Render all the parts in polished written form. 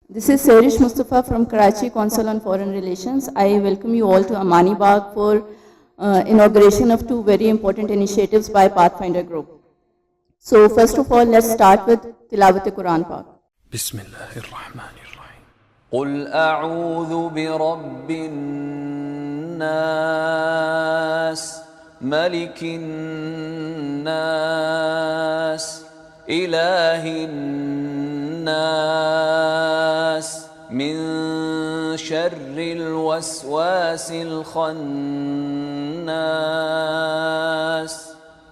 This is Serish Mustafa from Karachi Council on Foreign Relations. I welcome you all to Amani Bagh for inauguration of two very important initiatives by Pathfinder Group. So first of all, let's start with Tilawat-e-Quran Pak. Bismillahirrahmanirrahim. قل أعوذ برب الناس ملك الناس إله الناس من شر الوسواس الخناس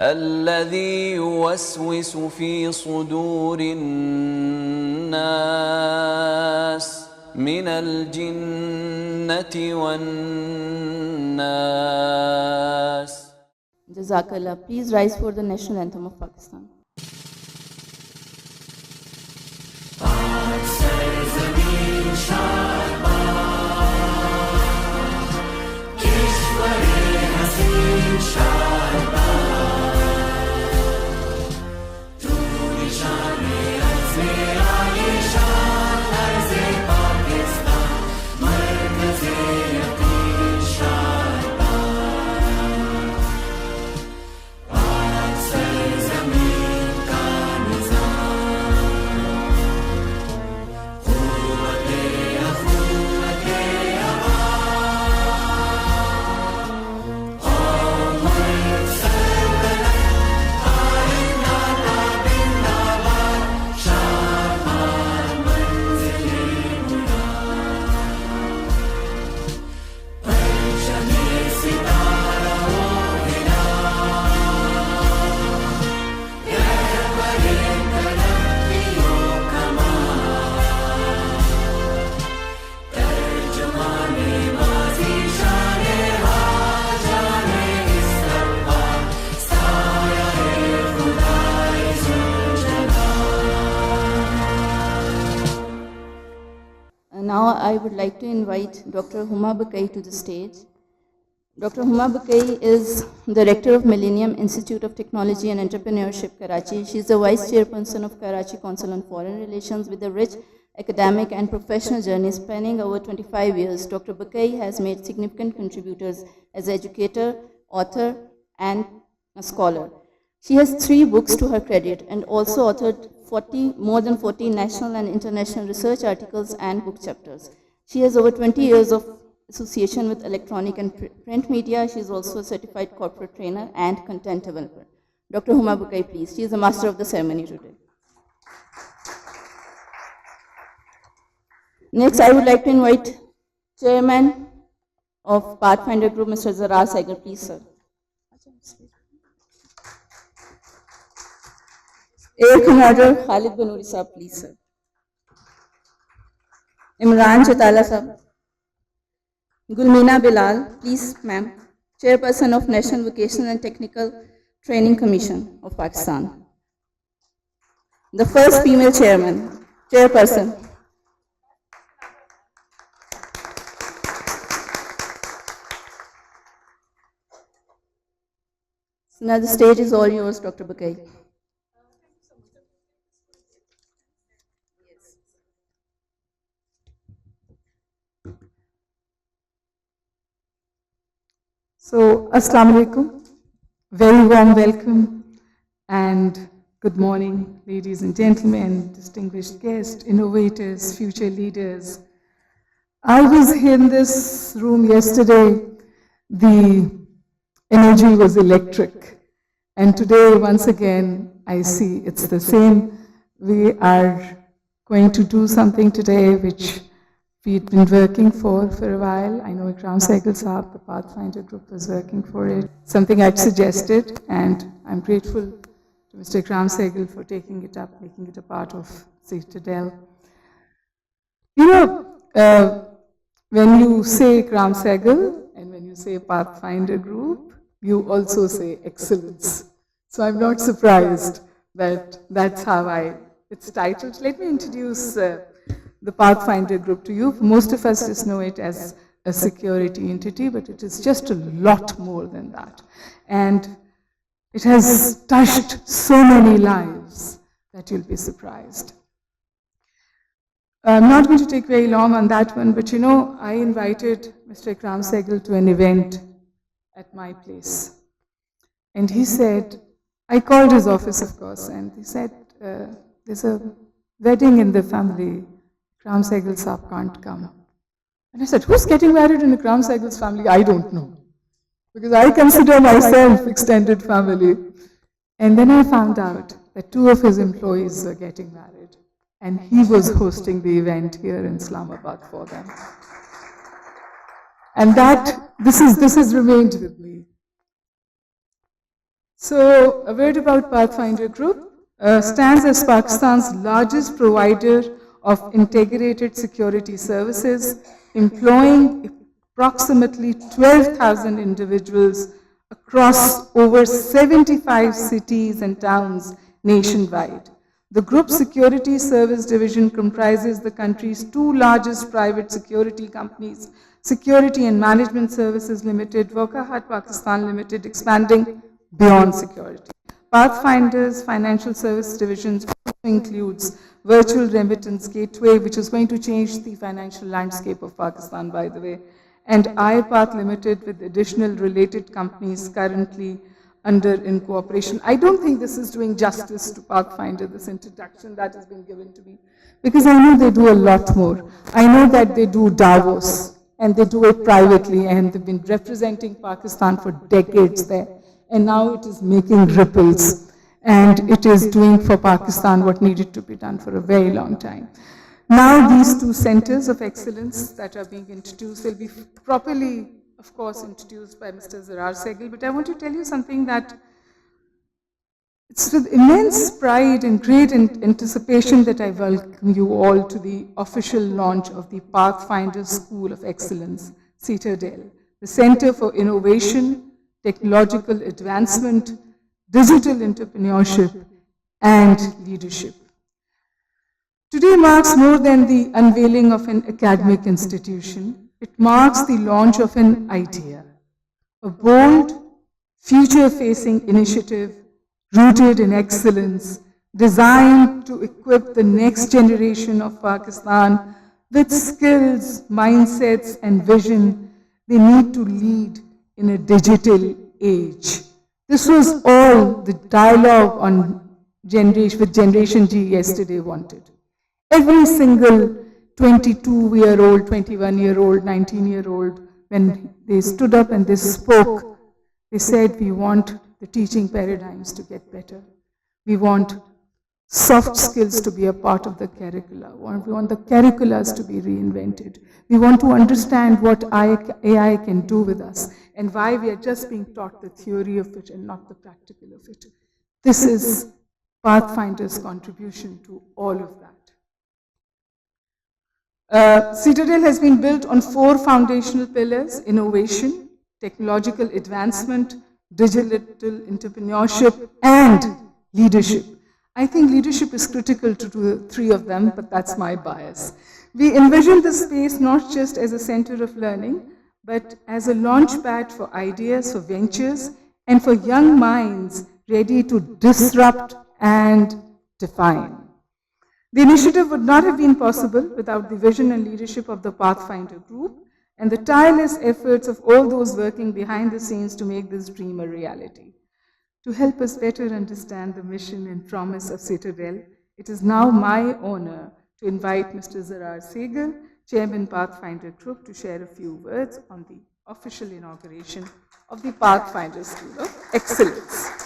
الذي يوسوس في صدور الناس من الجنة والناس. Jazakallah. Please rise for the national anthem of Pakistan. Now I would like to invite Dr. Huma Bukai to the stage. Dr. Huma Bukai is Director of Millennium Institute of Technology and Entrepreneurship, Karachi. She is the Vice Chairperson of Karachi Council on Foreign Relations with a rich academic and professional journey spanning over 25 years. Dr. Bukai has made significant contributors as educator, author, and a scholar. She has 3 books to her credit and also authored more than 40 national and international research articles and book chapters. She has over 20 years of association with electronic and print media. She is also a certified corporate trainer and content developer. Dr. Huma Bukai, please. She is the master of the ceremony today. Next, I would like to invite Chairman of Pathfinder Group, Mr. Zarar Saigar, please, sir. Air Commander Khalid Banuri Sahab, please, sir. Imran Chatala Sahab. Gulmina Bilal, please, ma'am. Chairperson of National Vocational and Technical Training Commission of Pakistan. The first female chairperson. So now the stage is all yours, Dr. Bukai. So, Assalamu alaikum, very warm welcome and good morning, ladies and gentlemen, distinguished guests, innovators, future leaders. I was here in this room yesterday, the energy was electric, and today, once again, I see it's the same. We are going to do something today which we've been working for a while. I know Ikram Saigal Saab, the Pathfinder Group, was working for it. Something I'd suggested, and I'm grateful to Mr. Ikram Saigal for taking it up, making it a part of CITADEL. You know, when you say Ikram Saigal and when you say Pathfinder Group, you also say excellence. So I'm not surprised that that's how it's titled. Let me introduce the Pathfinder Group to you. Most of us just know it as a security entity, but it is just a lot more than that. And it has touched so many lives that you'll be surprised. I'm not going to take very long on that one, but you know, I invited Mr. Ikram Sehgal to an event at my place. And he said, I called his office, of course, and he said, there's a wedding in the family. Ikram Sehgal Saab can't come. And I said, who's getting married in Ikram Sehgal's family? I don't know. Because I consider myself extended family. And then I found out that 2 of his employees were getting married. And he was hosting the event here in Islamabad for them. And this has remained with me. So, a word about Pathfinder Group. Stands as Pakistan's largest provider of integrated security services, employing approximately 12,000 individuals across over 75 cities and towns nationwide. The group's security service division comprises the country's 2 largest private security companies, Security and Management Services Limited, Wakahat Pakistan Limited, expanding beyond security. Pathfinder's financial service divisions also includes Virtual Remittance Gateway, which is going to change the financial landscape of Pakistan, by the way, and iPath Limited with additional related companies currently under incorporation. I don't think this is doing justice to Pathfinder, this introduction that has been given to me, because I know they do a lot more. I know that they do Davos, and they do it privately, and they've been representing Pakistan for decades there. And now it is making ripples, and it is doing for Pakistan what needed to be done for a very long time. Now these 2 centers of excellence that are being introduced will be properly, of course, introduced by Mr. Zarar Sehgal, but I want to tell you something that it's with immense pride and great anticipation that I welcome you all to the official launch of the Pathfinder School of Excellence, CITADEL, the Center for Innovation, Technological Advancement, Digital Entrepreneurship, and Leadership. Today marks more than the unveiling of an academic institution. It marks the launch of an idea, a bold, future-facing initiative rooted in excellence, designed to equip the next generation of Pakistan with skills, mindsets, and vision they need to lead in a digital age. This was all the dialogue on with Generation G yesterday wanted. Every single 22-year-old, 21-year-old, 19-year-old, when they stood up and they spoke, they said, we want the teaching paradigms to get better. We want soft skills to be a part of the curricula. We want the curriculums to be reinvented. We want to understand what AI can do with us and why we are just being taught the theory of it and not the practical of it. This is Pathfinder's contribution to all of that. CITADEL has been built on 4 foundational pillars: innovation, technological advancement, digital entrepreneurship, and leadership. I think leadership is critical to the 3 of them, but that's my bias. We envision this space not just as a center of learning, but as a launch pad for ideas, for ventures, and for young minds ready to disrupt and define. The initiative would not have been possible without the vision and leadership of the Pathfinder Group and the tireless efforts of all those working behind the scenes to make this dream a reality. To help us better understand the mission and promise of CITADEL, it is now my honor to invite Mr. Zarar Sehgal, Chairman Pathfinder Group, to share a few words on the official inauguration of the Pathfinder School of Excellence.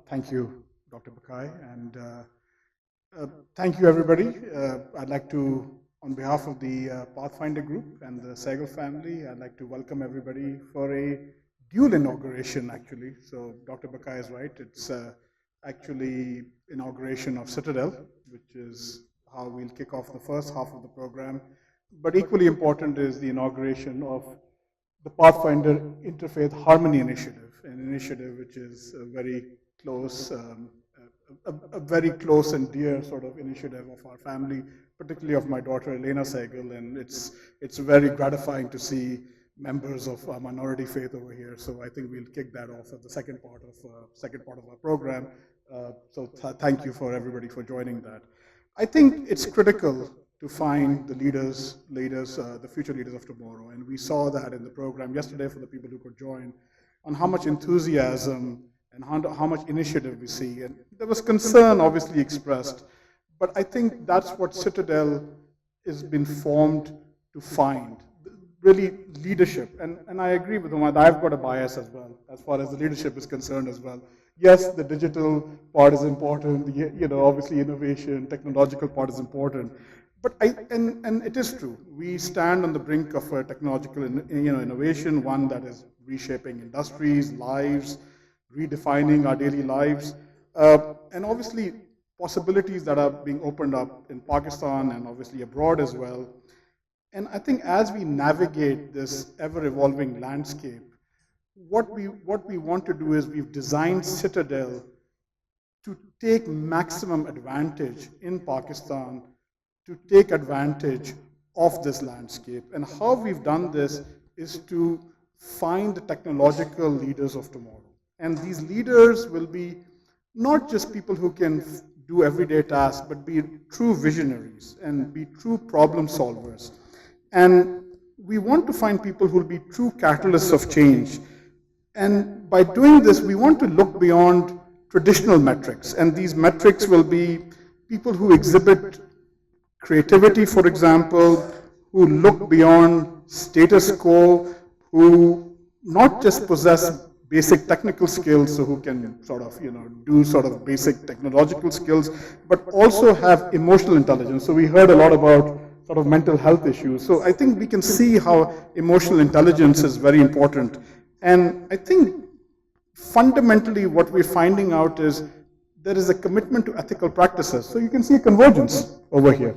Thank you, Dr. Bakai, and thank you, everybody. I'd like to, on behalf of the Pathfinder Group and the Sehgal family, I'd like to welcome everybody for a dual inauguration, actually. So Dr. Bakai is right. It's actually inauguration of CITADEL, which is how we'll kick off the first half of the program. But equally important is the inauguration of the Pathfinder Interfaith Harmony Initiative, an initiative which is a very close, a very close and dear sort of initiative of our family, particularly of my daughter Elena Sehgal, and it's very gratifying to see members of minority faith over here. So I think we'll kick that off at the second part of our program. Thank you for everybody for joining that. I think it's critical to find the the future leaders of tomorrow. And we saw that in the program yesterday for the people who could join, on how much enthusiasm and how much initiative we see. And there was concern obviously expressed, but I think that's what Citadel has been formed to find, really leadership. And I agree with Umad, I've got a bias as well, as far as the leadership is concerned as well. Yes, the digital part is important, obviously innovation, technological part is important. But and it is true, we stand on the brink of a technological innovation, one that is reshaping industries, lives, redefining our daily lives, and obviously possibilities that are being opened up in Pakistan and obviously abroad as well. And I think as we navigate this ever-evolving landscape, what we want to do is we've designed Citadel to take maximum advantage in Pakistan, to take advantage of this landscape. And how we've done this is to find the technological leaders of tomorrow. And these leaders will be not just people who can do everyday tasks, but be true visionaries and be true problem solvers. And we want to find people who will be true catalysts of change. And by doing this, we want to look beyond traditional metrics. And these metrics will be people who exhibit creativity, for example, who look beyond status quo, who not just possess basic technical skills, so who can do basic technological skills, but also have emotional intelligence. So we heard a lot about mental health issues. So I think we can see how emotional intelligence is very important. And I think fundamentally what we're finding out is there is a commitment to ethical practices. So you can see a convergence over here.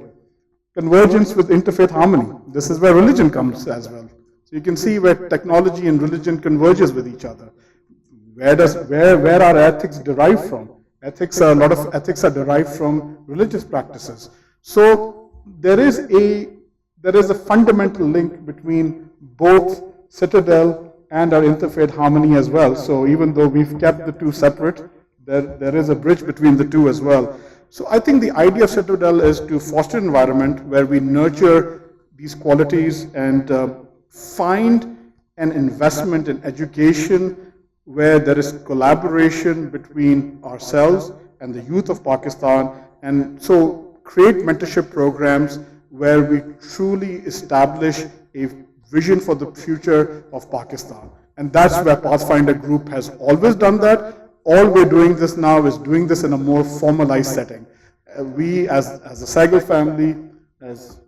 Convergence with interfaith harmony. This is where religion comes as well. So you can see where technology and religion converges with each other. Where are ethics derived from? A lot of ethics are derived from religious practices. So there is a fundamental link between both Citadel and our interfaith harmony as well. So even though we've kept the two separate, there is a bridge between the two as well. So I think the idea of Citadel is to foster an environment where we nurture these qualities and find an investment in education where there is collaboration between ourselves and the youth of Pakistan, and so create mentorship programs where we truly establish a vision for the future of Pakistan. And that's where Pathfinder Group has always done that. All we're doing this now is doing this in a more formalized setting. We, as the Sehgal family, as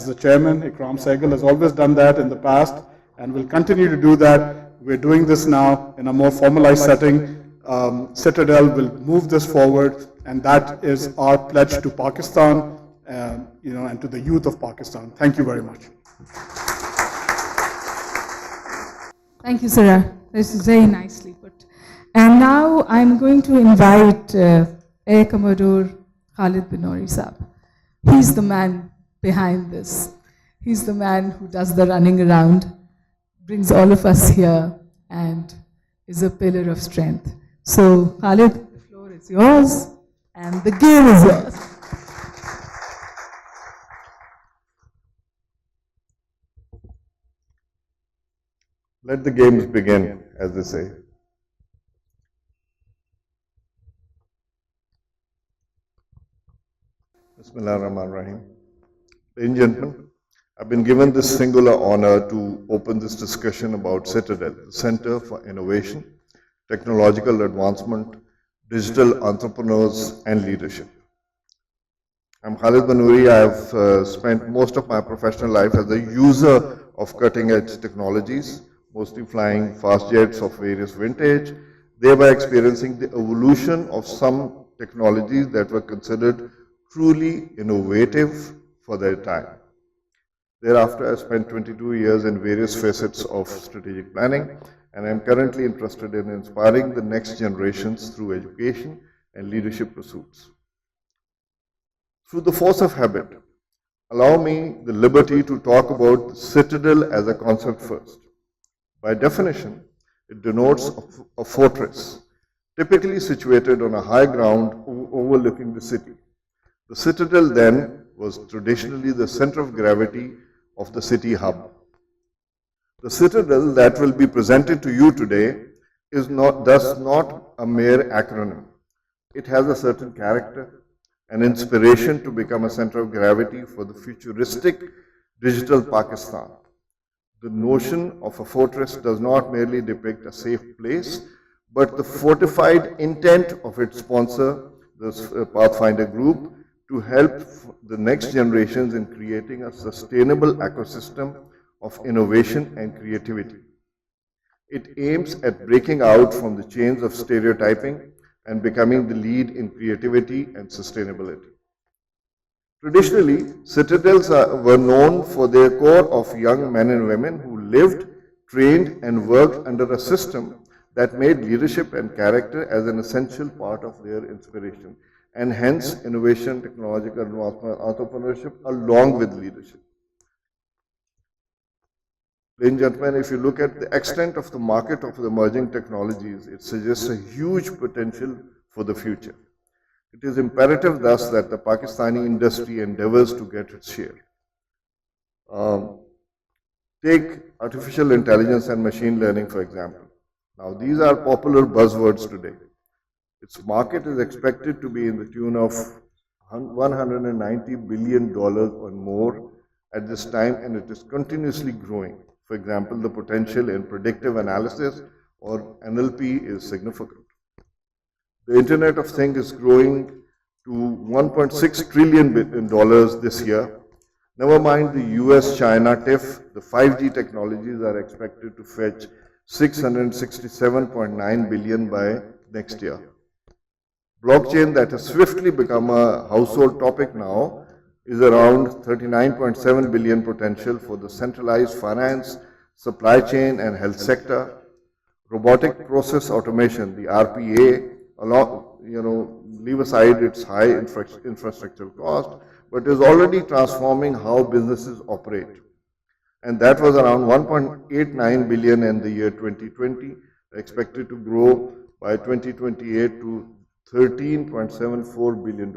the chairman, Ikram Sehgal, has always done that in the past and will continue to do that. We're doing this now in a more formalized setting. Citadel will move this forward, and that is our pledge to Pakistan, and to the youth of Pakistan. Thank you very much. Thank you, Sarah. This is very nicely put. And now I'm going to invite Air Commodore Khalid Binori Saab. He's the man behind this. He's the man who does the running around, brings all of us here, and is a pillar of strength. So, Khalid, the floor is yours, and the game is yours. Let the games begin, as they say. Bismillah ar-Rahman ar-Rahim. Ladies and gentlemen, I've been given this singular honor to open this discussion about CITADEL, the Center for Innovation, Technological Advancement, Digital Entrepreneurs and Leadership. I'm Khalid Binori. I have spent most of my professional life as a user of cutting-edge technologies, mostly flying fast jets of various vintage, thereby experiencing the evolution of some technologies that were considered truly innovative for their time. Thereafter, I spent 22 years in various facets of strategic planning, and I am currently interested in inspiring the next generations through education and leadership pursuits. Through the force of habit, allow me the liberty to talk about the citadel as a concept first. By definition, it denotes a fortress, typically situated on a high ground overlooking the city. The citadel then was traditionally the center of gravity of the city hub. The citadel that will be presented to you today is thus not a mere acronym. It has a certain character, an inspiration to become a center of gravity for the futuristic digital Pakistan. The notion of a fortress does not merely depict a safe place, but the fortified intent of its sponsor, the Pathfinder Group, to help the next generations in creating a sustainable ecosystem of innovation and creativity. It aims at breaking out from the chains of stereotyping and becoming the lead in creativity and sustainability. Traditionally, citadels were known for their core of young men and women who lived, trained, and worked under a system that made leadership and character as an essential part of their inspiration, and hence innovation, technological advancement, entrepreneurship, along with leadership. Ladies and gentlemen, if you look at the extent of the market of the emerging technologies, it suggests a huge potential for the future. It is imperative thus that the Pakistani industry endeavors to get its share. Take artificial intelligence and machine learning, for example. Now, these are popular buzzwords today. Its market is expected to be in the tune of $190 billion or more at this time, and it is continuously growing. For example, the potential in predictive analysis or NLP is significant. The Internet of Things is growing to $1.6 trillion this year. Never mind the US-China TIF, the 5G technologies are expected to fetch $667.9 billion by next year. Blockchain, that has swiftly become a household topic now, is around 39.7 billion potential for the centralized finance, supply chain and health sector. Robotic process automation, the RPA, leave aside its high infrastructural cost, but is already transforming how businesses operate. And that was around 1.89 billion in the year 2020, expected to grow by 2028 to $13.74 billion.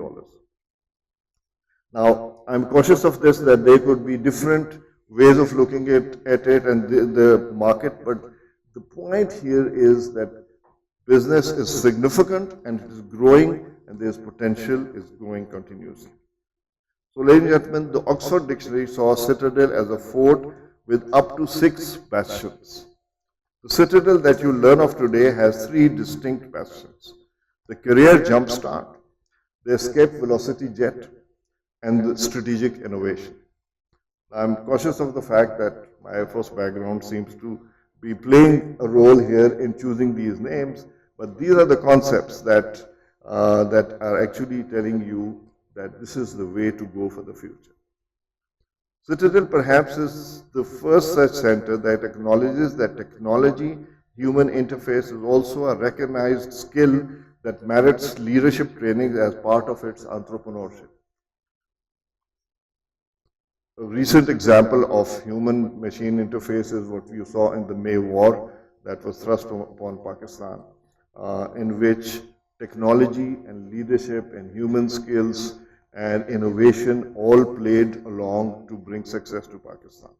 Now, I'm cautious of this, that there could be different ways of looking at it and the market, but the point here is that business is significant and it is growing, and there's potential is growing continuously. So, ladies and gentlemen, the Oxford Dictionary saw citadel as a fort with up to 6 bastions. The citadel that you learn of today has 3 distinct bastions: the career jumpstart, the escape velocity jet, and the strategic innovation. I'm cautious of the fact that my Air Force background seems to be playing a role here in choosing these names, but these are the concepts that are actually telling you that this is the way to go for the future. Citadel perhaps is the first such center that acknowledges that technology, human interface is also a recognized skill that merits leadership training as part of its entrepreneurship. A recent example of human-machine interface is what you saw in the May War that was thrust upon Pakistan, in which technology and leadership and human skills and innovation all played along to bring success to Pakistan.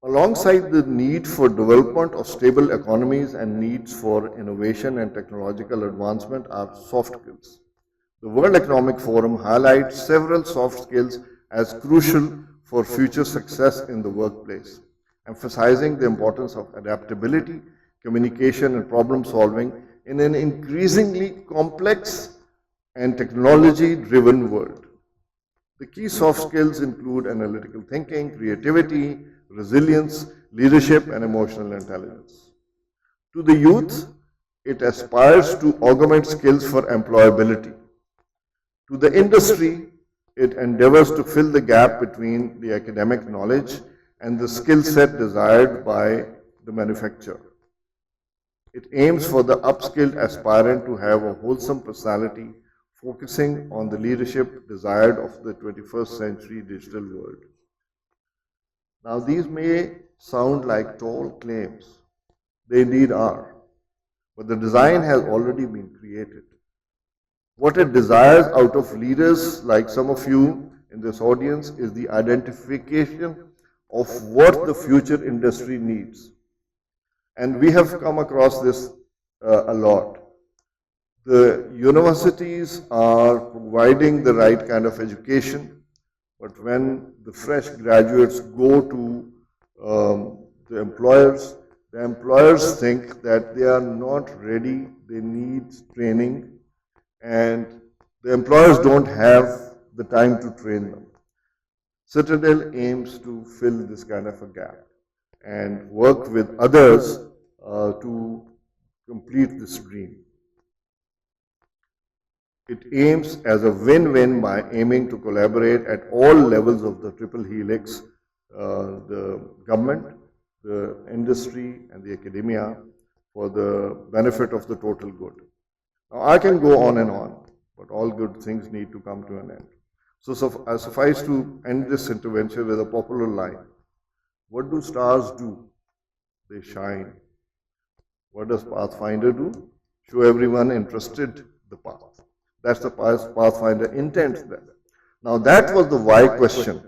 Alongside the need for development of stable economies and needs for innovation and technological advancement are soft skills. The World Economic Forum highlights several soft skills as crucial for future success in the workplace, emphasizing the importance of adaptability, communication, and problem solving in an increasingly complex and technology-driven world. The key soft skills include analytical thinking, creativity, resilience, leadership, and emotional intelligence. To the youth, it aspires to augment skills for employability. To the industry, it endeavors to fill the gap between the academic knowledge and the skill set desired by the manufacturer. It aims for the upskilled aspirant to have a wholesome personality, focusing on the leadership desired of the 21st century digital world. Now, these may sound like tall claims. They indeed are. But the design has already been created. What it desires out of leaders like some of you in this audience is the identification of what the future industry needs. And we have come across this a lot. The universities are providing the right kind of education, but when the fresh graduates go to the employers think that they are not ready, they need training, and the employers don't have the time to train them. Citadel aims to fill this kind of a gap and work with others to complete this dream. It aims as a win-win by aiming to collaborate at all levels of the triple helix, the government, the industry, and the academia for the benefit of the total good. Now, I can go on, but all good things need to come to an end. So I suffice to end this intervention with a popular line. What do stars do? They shine. What does Pathfinder do? Show everyone interested the path. That's the Pathfinder intent there. Now that was the why question.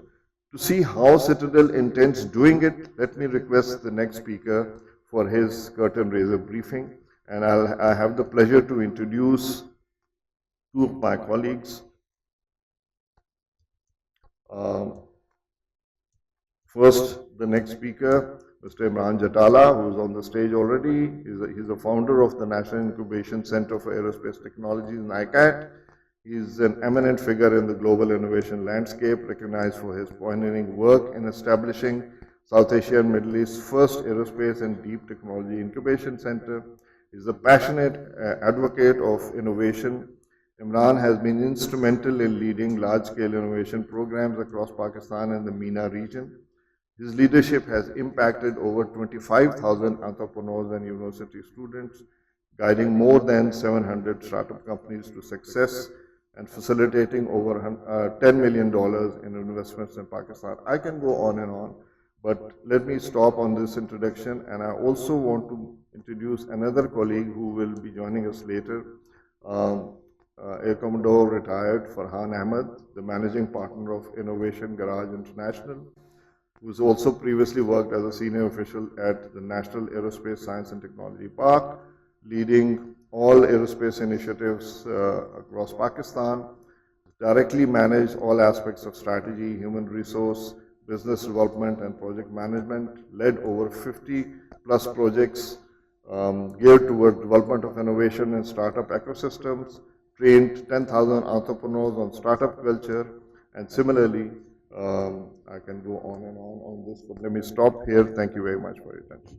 To see how Citadel intends doing it, let me request the next speaker for his curtain raiser briefing. And I have the pleasure to introduce two of my colleagues. First, the next speaker, Mr. Imran Jatala, who is on the stage already. He's a founder of the National Incubation Center for Aerospace Technologies, NICAT. He's an eminent figure in the global innovation landscape, recognized for his pioneering work in establishing South Asia and Middle East's first aerospace and deep technology incubation center. He's a passionate advocate of innovation. Imran has been instrumental in leading large-scale innovation programs across Pakistan and the MENA region. His leadership has impacted over 25,000 entrepreneurs and university students, guiding more than 700 startup companies to success and facilitating over $10 million in investments in Pakistan. I can go on, but let me stop on this introduction, and I also want to introduce another colleague who will be joining us later, Air Commodore retired Farhan Ahmed, the managing partner of Innovation Garage International, who's also previously worked as a senior official at the National Aerospace Science and Technology Park, leading all aerospace initiatives across Pakistan, directly managed all aspects of strategy, human resource, business development, and project management, led over 50 plus projects geared toward development of innovation and startup ecosystems, trained 10,000 entrepreneurs on startup culture, and similarly, I can go on this, but let me stop here. Thank you very much for your attention.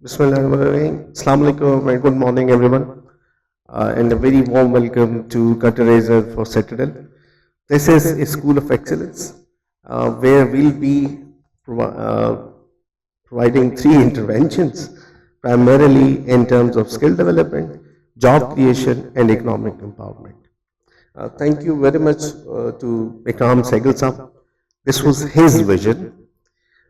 Bismillahirrahmanirrahim. Assalamu alaikum, very good morning everyone, and a very warm welcome to Curtain Raiser for Citadel. This is a school of excellence where we'll be providing three interventions, primarily in terms of skill development, job creation, and economic empowerment. Thank you very much to Ikram Sehgal Sahab. This was his vision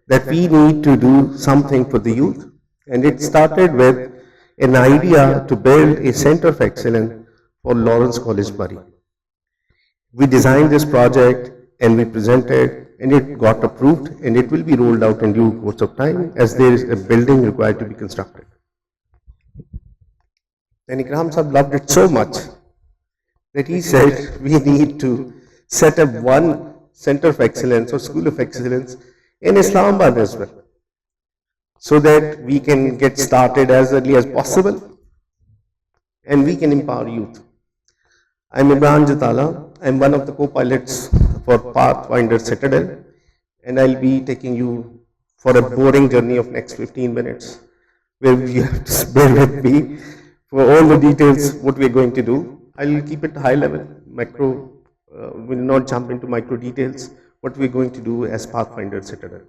that we need to do something for the youth. And it started with an idea to build a center of excellence for Lawrence College, Bury. We designed this project and we presented, and it got approved, and it will be rolled out in due course of time as there is a building required to be constructed. Then Ikram Sahab loved it so much that he said we need to set up one center of excellence or school of excellence in Islamabad as well, so that we can get started as early as possible and we can empower youth. I'm Imran Jatala. I'm one of the co-pilots for Pathfinder Citadel, and I'll be taking you for a boring journey of next 15 minutes, where you have to bear with me for all the details what we're going to do. I'll keep it high level, macro will not jump into micro details, what we're going to do as Pathfinder Citadel.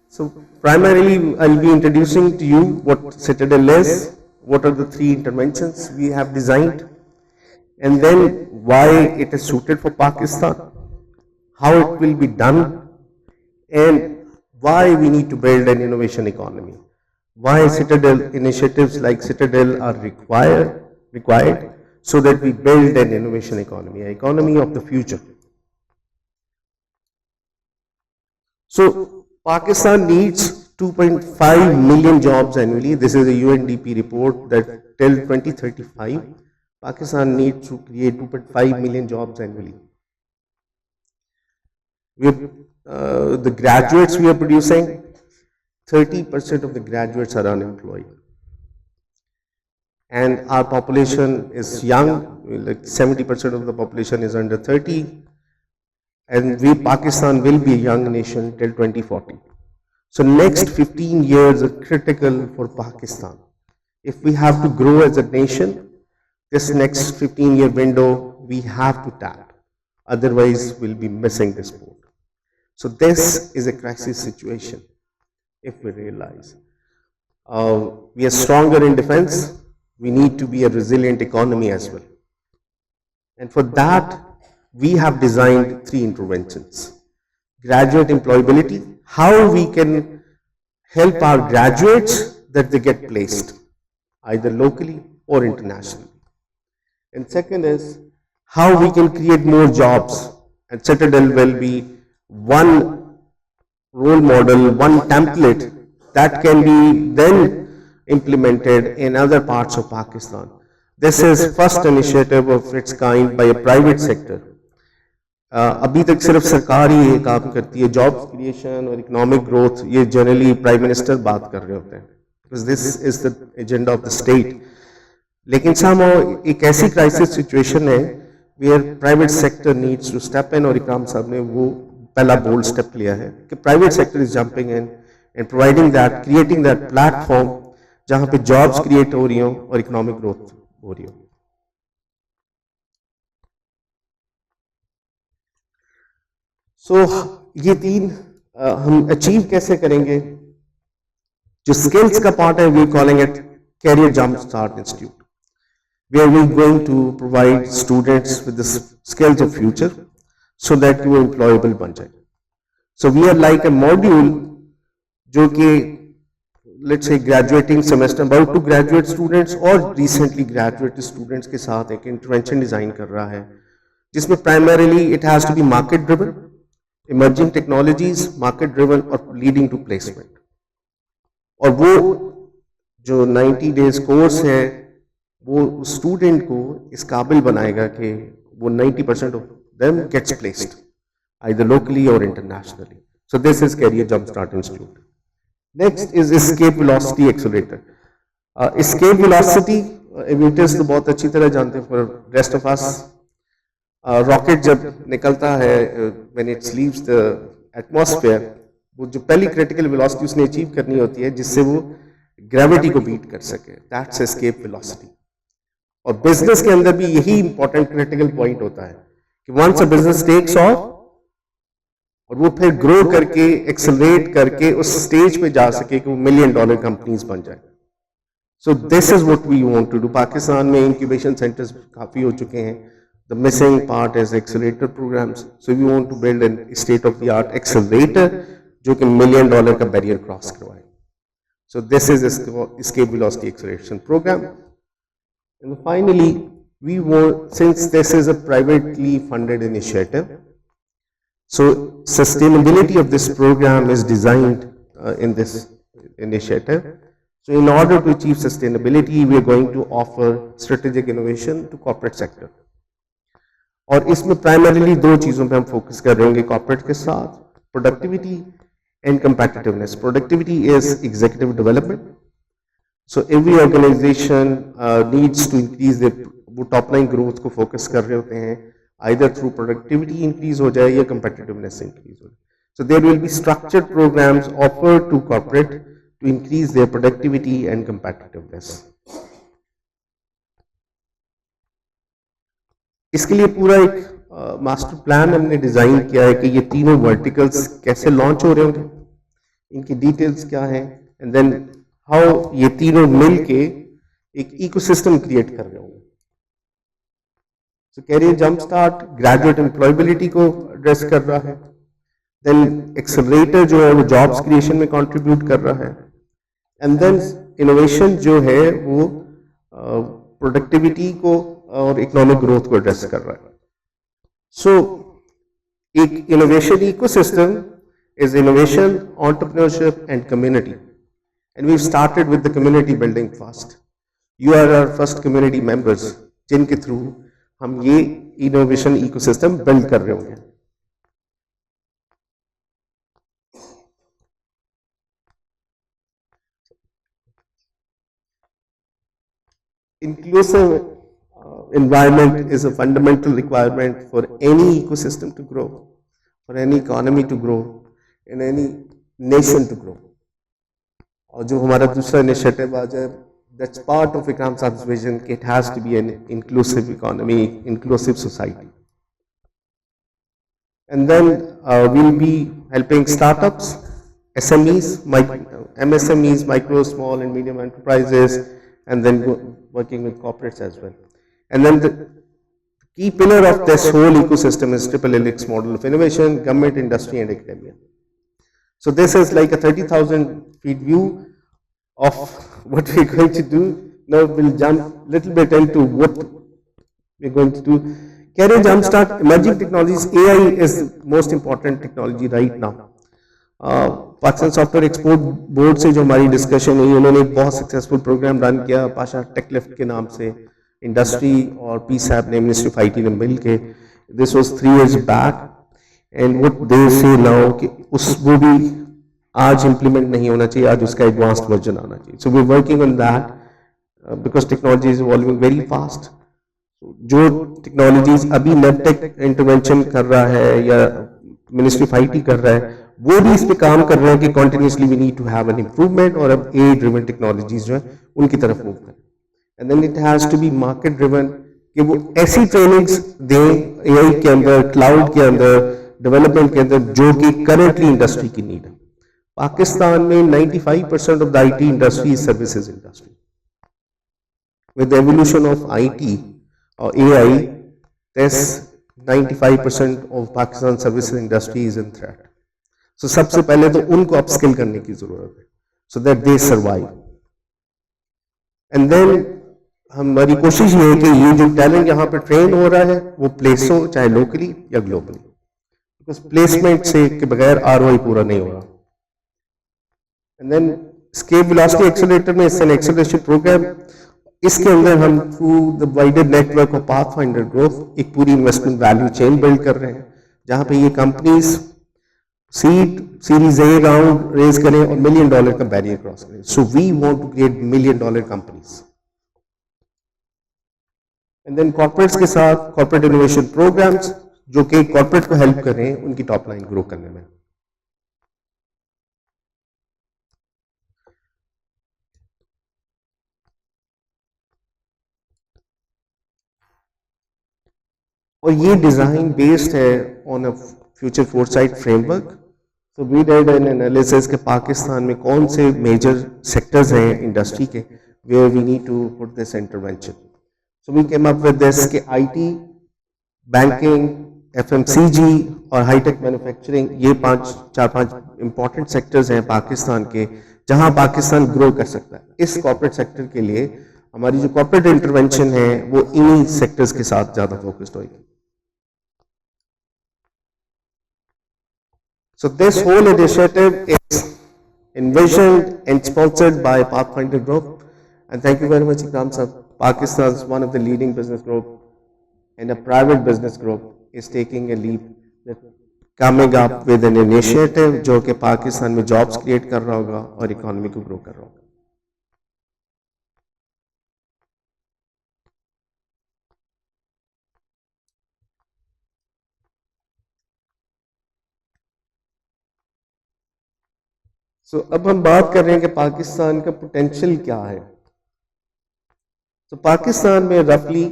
So primarily, I'll be introducing to you what Citadel is, what are the 3 interventions we have designed, and then why it is suited for Pakistan, how it will be done, and why we need to build an innovation economy, why Citadel initiatives like Citadel are required so that we build an innovation economy, an economy of the future. So Pakistan needs 2.5 million jobs annually. This is a UNDP report that till 2035, Pakistan needs to create 2.5 million jobs annually. The graduates we are producing, 30% of the graduates are unemployed. And our population is young, like 70% of the population is under 30. And Pakistan will be a young nation till 2040. So next 15 years are critical for Pakistan. If we have to grow as a nation, this next 15-year window we have to tap. Otherwise, we'll be missing this boat. So this is a crisis situation, if we realize. We are stronger in defense. We need to be a resilient economy as well. And for that, we have designed 3 interventions. Graduate employability, how we can help our graduates that they get placed, either locally or internationally. And second is, how we can create more jobs. And Citadel will be one role model, one template that can be then implemented in other parts of Pakistan. This is first initiative of its kind by a private sector. अभी तक सिर्फ सरकार ही ये काम करती है, job creation और economic growth ये जनरली प्राइम मिनिस्टर बात कर रहे होते हैं, because this is the agenda of the state. लेकिन somehow एक ऐसी क्राइसिस सिचुएशन है where private sector needs to step in, और इकराम साहब ने वो पहला बोल्ड स्टेप लिया है कि private sector is jumping in and providing that, creating that platform जहां पे जॉब्स क्रिएट हो रही हो और इकोनॉमिक ग्रोथ हो रही हो. सो ये 3 हम अचीव कैसे करेंगे? जो स्किल्स का पार्ट है, we calling it career jump start institute, where we are going to provide students with the skills of future so that you employable बन जाए. So we are like a module जो कि let's say graduating semester, about to graduate students और recently graduate students के साथ एक intervention design कर रहा है, जिसमें primarily it has to be market driven, emerging technologies, market driven और leading to placement. और वो जो 90 days course है वो स्टूडेंट को इस काबिल बनाएगा कि वो 90% of them gets placed either locally और internationally. So this is career jump start institute. Next is escape velocity accelerator. Escape velocity aviators तो बहुत अच्छी तरह जानते हैं, for rest of us rocket जब निकलता है when it leaves the atmosphere, वो जो पहली क्रिटिकल वेलोसिटी उसने अचीव करनी होती है जिससे वो ग्रेविटी को बीट कर सके, दैट्स एस्केप वेलोसिटी. और बिजनेस के अंदर भी यही इंपॉर्टेंट क्रिटिकल पॉइंट होता है कि once a business takes off और वो फिर ग्रो करके एक्सेलरेट करके उस स्टेज पे जा सके कि वो $1 मिलियन कंपनीज बन जाए. So this is what we want to do. Pakistan में इंक्यूबेशन सेंटर्स काफी हो चुके हैं. The missing part is accelerator programmes. So we want to build an state of the art accelerator जो कि $1 मिलियन का बैरियर क्रॉस करवाए. So this is escape velocity acceleration program. And finally, we want, since this is a privately funded initiative, so sustainability of this program is designed in this initiative. So in order to achieve sustainability, we are going to offer strategic innovation to corporate sector. और इसमें primarily 2 चीजों पे हम focus कर रहे हैं corporate के साथ, productivity and competitiveness. Productivity is executive development. So every organization needs to increase their वो top line growth को focus कर रहे होते हैं, either through productivity increase हो जाए या competitiveness increase हो जाए. So there will be structured programs offered to corporate to increase their productivity and competitiveness. इसके लिए पूरा एक मास्टर प्लान हमने डिजाइन किया है कि ये तीनों वर्टिकल्स कैसे लॉन्च हो रहे होंगे, इनकी डिटेल्स क्या है, एंड देन हाउ ये तीनों मिल के एक इकोसिस्टम क्रिएट कर रहे होंगे. So career jump start graduate employability को एड्रेस कर रहा है. देन एक्सेलरेटर जो है वो जॉब्स क्रिएशन में कंट्रीब्यूट कर रहा है. एंड देन इनोवेशन जो है वो प्रोडक्टिविटी को और इकोनॉमिक ग्रोथ को एड्रेस कर रहा है. सो एक innovation ecosystem is innovation, entrepreneurship and community. And we've started with the community building first. You are our first community members जिनके थ्रू हम ये innovation ecosystem build कर रहे होंगे. Inclusive environment is a fundamental requirement for any ecosystem to grow, for any economy to grow, in any nation to grow. और जो हमारा दूसरा इनिशिएटिव आज है, that's part of Ikram Saab's vision, it has to be an inclusive economy, inclusive society. And then we'll be helping startups, SMEs, MSMEs, micro, small and medium enterprises, and then working with corporates as well. And then the key pillar of this whole ecosystem is triple helix model of innovation, government, industry and academia. So this is like a 30,000 feet view of what we're going to do. Now we'll jump a little bit into what we're going to do. Career Jumpstart, emerging technologies, AI is the most important technology right now. Pakistan software export board से जो हमारी discussion हुई, उन्होंने एक बहुत successful program run किया Pasha take lift के नाम से. इंडस्ट्री और पीसैप ने, मिनिस्ट्री ऑफ आईटी ने मिल के, this was 3 years back. And what they से नाउ कि उस वो भी आज इंप्लीमेंट नहीं होना चाहिए, आज उसका एडवांस्ड वर्जन आना चाहिए. So we are working on that because technology is evolving very fast. जो टेक्नोलॉजीज अभी नेपटेक इंटरवेंशन कर रहा है या मिनिस्ट्री ऑफ आईटी कर रहा है, वो भी इस पे काम कर रहे हैं कि continuously we need to have an improvement, और अब ए ड्रिवन टेक्नोलॉजीज जो है उनकी तरफ मूव करें. And then it has to be market driven, कि वो ऐसी ट्रेनिंग्स दें एआई के अंदर, क्लाउड के अंदर, डेवलपमेंट के अंदर, जो कि करंटली इंडस्ट्री की नीड है. पाकिस्तान में 95% of the IT industry is services industry. With the evolution of IT और AI, this 95% of Pakistan services industry is in threat. So सबसे पहले तो उनको अपस्किल करने की जरूरत है, so that they survive. And then हमारी कोशिश ये है कि ये जो टैलेंट यहाँ पे ट्रेन हो रहा है वो प्लेस हो, चाहे लोकली या ग्लोबली, बिकॉज प्लेसमेंट से के बगैर आरओआई पूरा नहीं हो रहा. And then scale velocity accelerator में इट्स एन एक्सेलरेशन प्रोग्राम. इसके अंदर हम through the wider network of pathfinder growth एक पूरी इन्वेस्टमेंट वैल्यू चेन बिल्ड कर रहे हैं, जहां पे ये companies seed series A round raise करें और $1 million का बैरियर क्रॉस करें. So we want to create $1 million companies. And then corporates के साथ कॉर्पोरेट इनोवेशन प्रोग्राम्स जो कि कॉर्पोरेट को हेल्प करें उनकी टॉप लाइन ग्रो करने में. और ये डिजाइन बेस्ड है on a future foresight framework. तो वी डिड एन एनालिसिस के पाकिस्तान में कौन से मेजर सेक्टर्स हैं इंडस्ट्री के where we need to put this intervention. So we came up with this के आईटी, बैंकिंग, एफएमसीजी और हाईटेक मैन्युफैक्चरिंग, ये 4-5 इंपॉर्टेंट सेक्टर्स हैं पाकिस्तान के जहां पाकिस्तान ग्रो कर सकता है. इस कॉर्पोरेट सेक्टर के लिए हमारी जो कॉर्पोरेट इंटरवेंशन है वो इन्हीं सेक्टर्स के साथ ज्यादा फोकस्ड होगी. So this whole initiative is envisioned and sponsored by Pathfinder Group, and thank you very much, Ikram sir. Pakistan is one of the leading business group, and a private business group is taking a leap, coming up with an initiative जो कि पाकिस्तान में jobs create कर रहा होगा और economy को grow कर रहा होगा. So, अब हम बात कर रहे हैं कि पाकिस्तान का पोटेंशियल क्या है. तो पाकिस्तान में रफली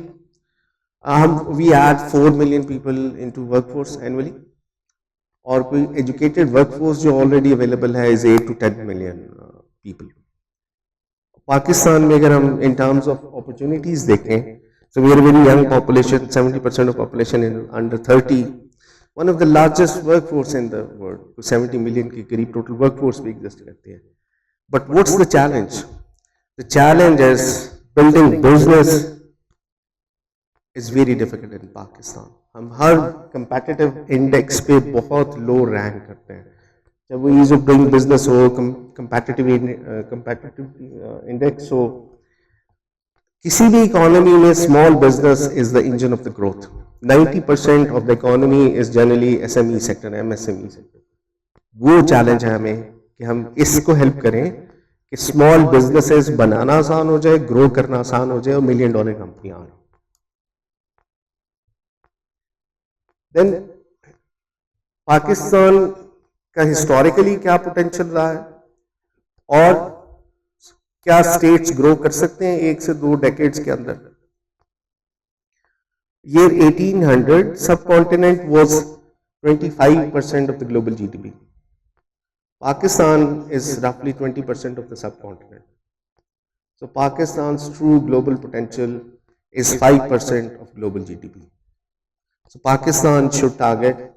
We add 4 million people into workforce annually, और कोई educated workforce जो already available है is 8 to 10 million people. Pakistan में अगर हम in terms of opportunities देखें, so we are a very young population, 70% of population is under 30, one of the largest workforce in the world, तो 70 million के करीब total workforce भी exist करती है. But what's the challenge? The challenge is building business is very difficult in Pakistan. हम हर competitive index पे बहुत low rank करते हैं. जब वो ease of doing business हो, competitive index हो, किसी भी economy में small business is the engine of the growth. 90% of the economy is generally SME sector, MSME sector. वो challenge है हमें कि हम इसको help करें कि small businesses बनाना आसान हो जाए, grow करना आसान हो जाए और $1 million कंपनी आए. Then पाकिस्तान का हिस्टोरिकली क्या पोटेंशियल रहा है और क्या स्टेट्स ग्रो कर सकते हैं 1 से 2 डेकेड्स के अंदर. Year 1800 subcontinent was 25% of the global GDP. Pakistan is roughly 20% of the subcontinent. So Pakistan's true global potential is 5% of global GDP. So Pakistan should target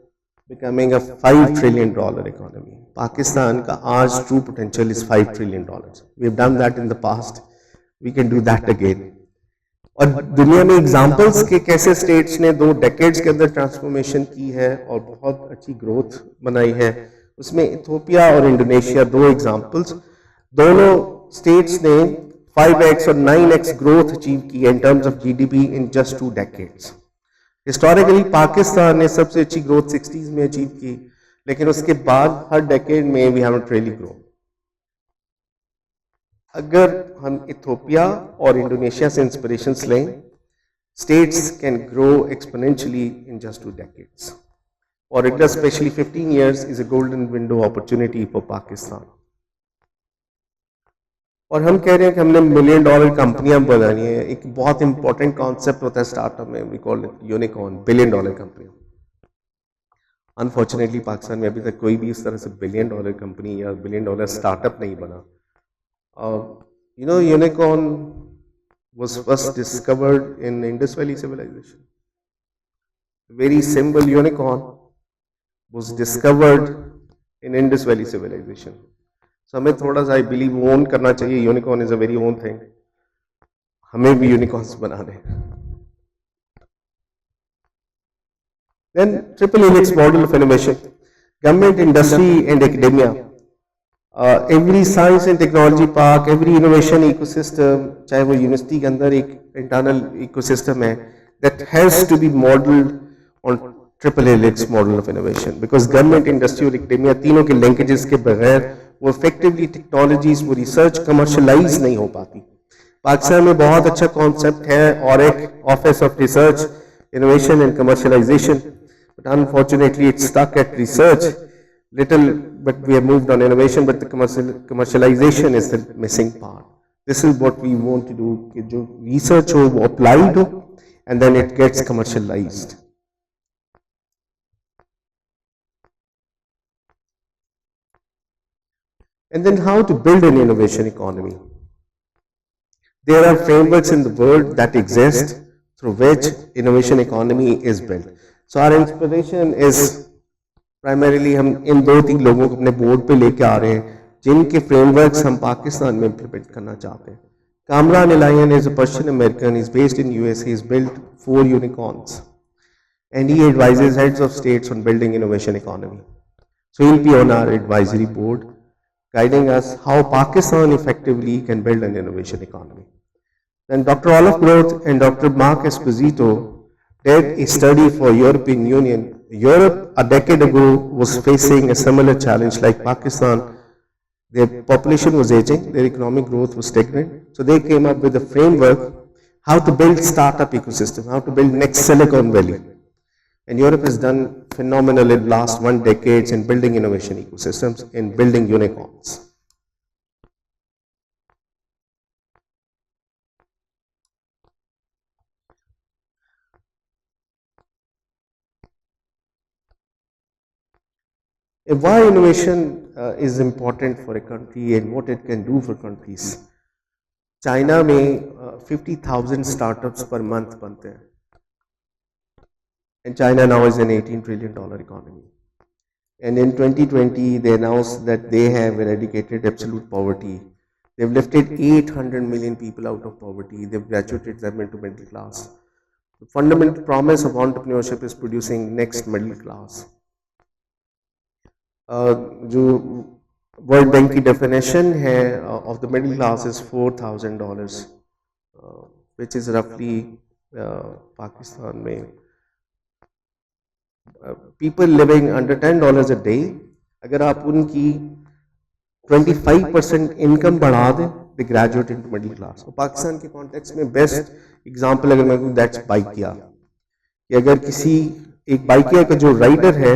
becoming a $5 trillion economy. Pakistan ka aaj true potential is $5 trillion. We have done that in the past. We can do that again. और दुनिया में examples के कैसे states ने 2 decades के अंदर transformation की है और बहुत अच्छी ग्रोथ बनाई है, उसमें इथियोपिया और इंडोनेशिया 2 एग्जाम्पल्स, दोनों स्टेट्स ने 5x और 9x ग्रोथ अचीव की है in terms of GDP in just 2 decades. Historically Pakistan ने सबसे अच्छी ग्रोथ 60s में अचीव की, लेकिन उसके बाद हर डेकेड में वी हैवंट रियली ग्रो. अगर हम इथियोपिया और इंडोनेशिया से इंस्पिरेशंस लें, states can grow exponentially in just 2 decades. और it specially 15 years is a golden window opportunity for Pakistan. और हम कह रहे हैं कि हमने $1 million कंपनियां बनानी है. एक बहुत इंपॉर्टेंट कॉन्सेप्ट होता है स्टार्टअप में, we call it unicorn, $1 billion कंपनियां. अनफॉर्चुनेटली पाकिस्तान में अभी तक कोई भी इस तरह से $1 billion कंपनी या $1 billion स्टार्टअप नहीं बना. Unicorn was first discovered in Indus Valley civilization. Very simple unicorn was discovered in Indus Valley civilization. So हमें थोड़ा सा I believe own करना चाहिए. Unicorn is a very own thing. हमें भी unicorns बना दें. Then triple helix model of innovation. Government, industry and academia. Every science and technology park, every innovation ecosystem, चाहे वो यूनिवर्सिटी के अंदर एक internal ecosystem है, that has to be modeled on triple helix model of innovation, because government, industry और academia तीनों के linkages के बगैर वो effectively technologies, वो research commercialize नहीं हो पाती. पाकिस्तान में बहुत अच्छा concept है और एक Office of Research, Innovation and Commercialization, but unfortunately it's stuck at research. Little, but we have moved on innovation, but the commercialization is the missing part. This is what we want to do, कि जो research हो वो applied हो and then it gets commercialized. And then how to build an innovation economy. There are frameworks in the world that exist through which innovation economy is built. So our inspiration is primarily हम इन 2-3 लोगों को अपने board पे लेके आ रहे हैं जिनके frameworks हम पाकिस्तान में इम्प्लीमेंट करना चाहते हैं. Kamran Elahian is a Persian American, is based in US, he is built 4 unicorns and he advises heads of states on building innovation economy. So he will be on our advisory board guiding us how Pakistan effectively can build an innovation economy. Then Dr. Olive Groth and Dr. Mark Esposito did a study for European Union. Europe a decade ago was facing a similar challenge like Pakistan. Their population was aging, their economic growth was stagnant. So they came up with a framework how to build startup ecosystem, how to build next Silicon Valley. And Europe has done phenomenal in the last 1 decade in building innovation ecosystems, in building unicorns. Why innovation is important for a country and what it can do for countries. China में 50,000 startups per month बनते हैं. And China now is an $18 trillion economy. And in 2020, they announced that they have eradicated absolute poverty. They've lifted 800 million people out of poverty. They've graduated them into middle class. The fundamental promise of entrepreneurship is producing next middle class. जो World Bank की definition है of the middle class is $4,000, which is roughly Pakistan में people living under $10 a day. अगर आप उनकी 25% income बढ़ा दें, they graduate into middle class. और पाकिस्तान के context में best example अगर मैं कहूँ that's बाइकिया. कि अगर किसी एक बाइकिया का जो rider है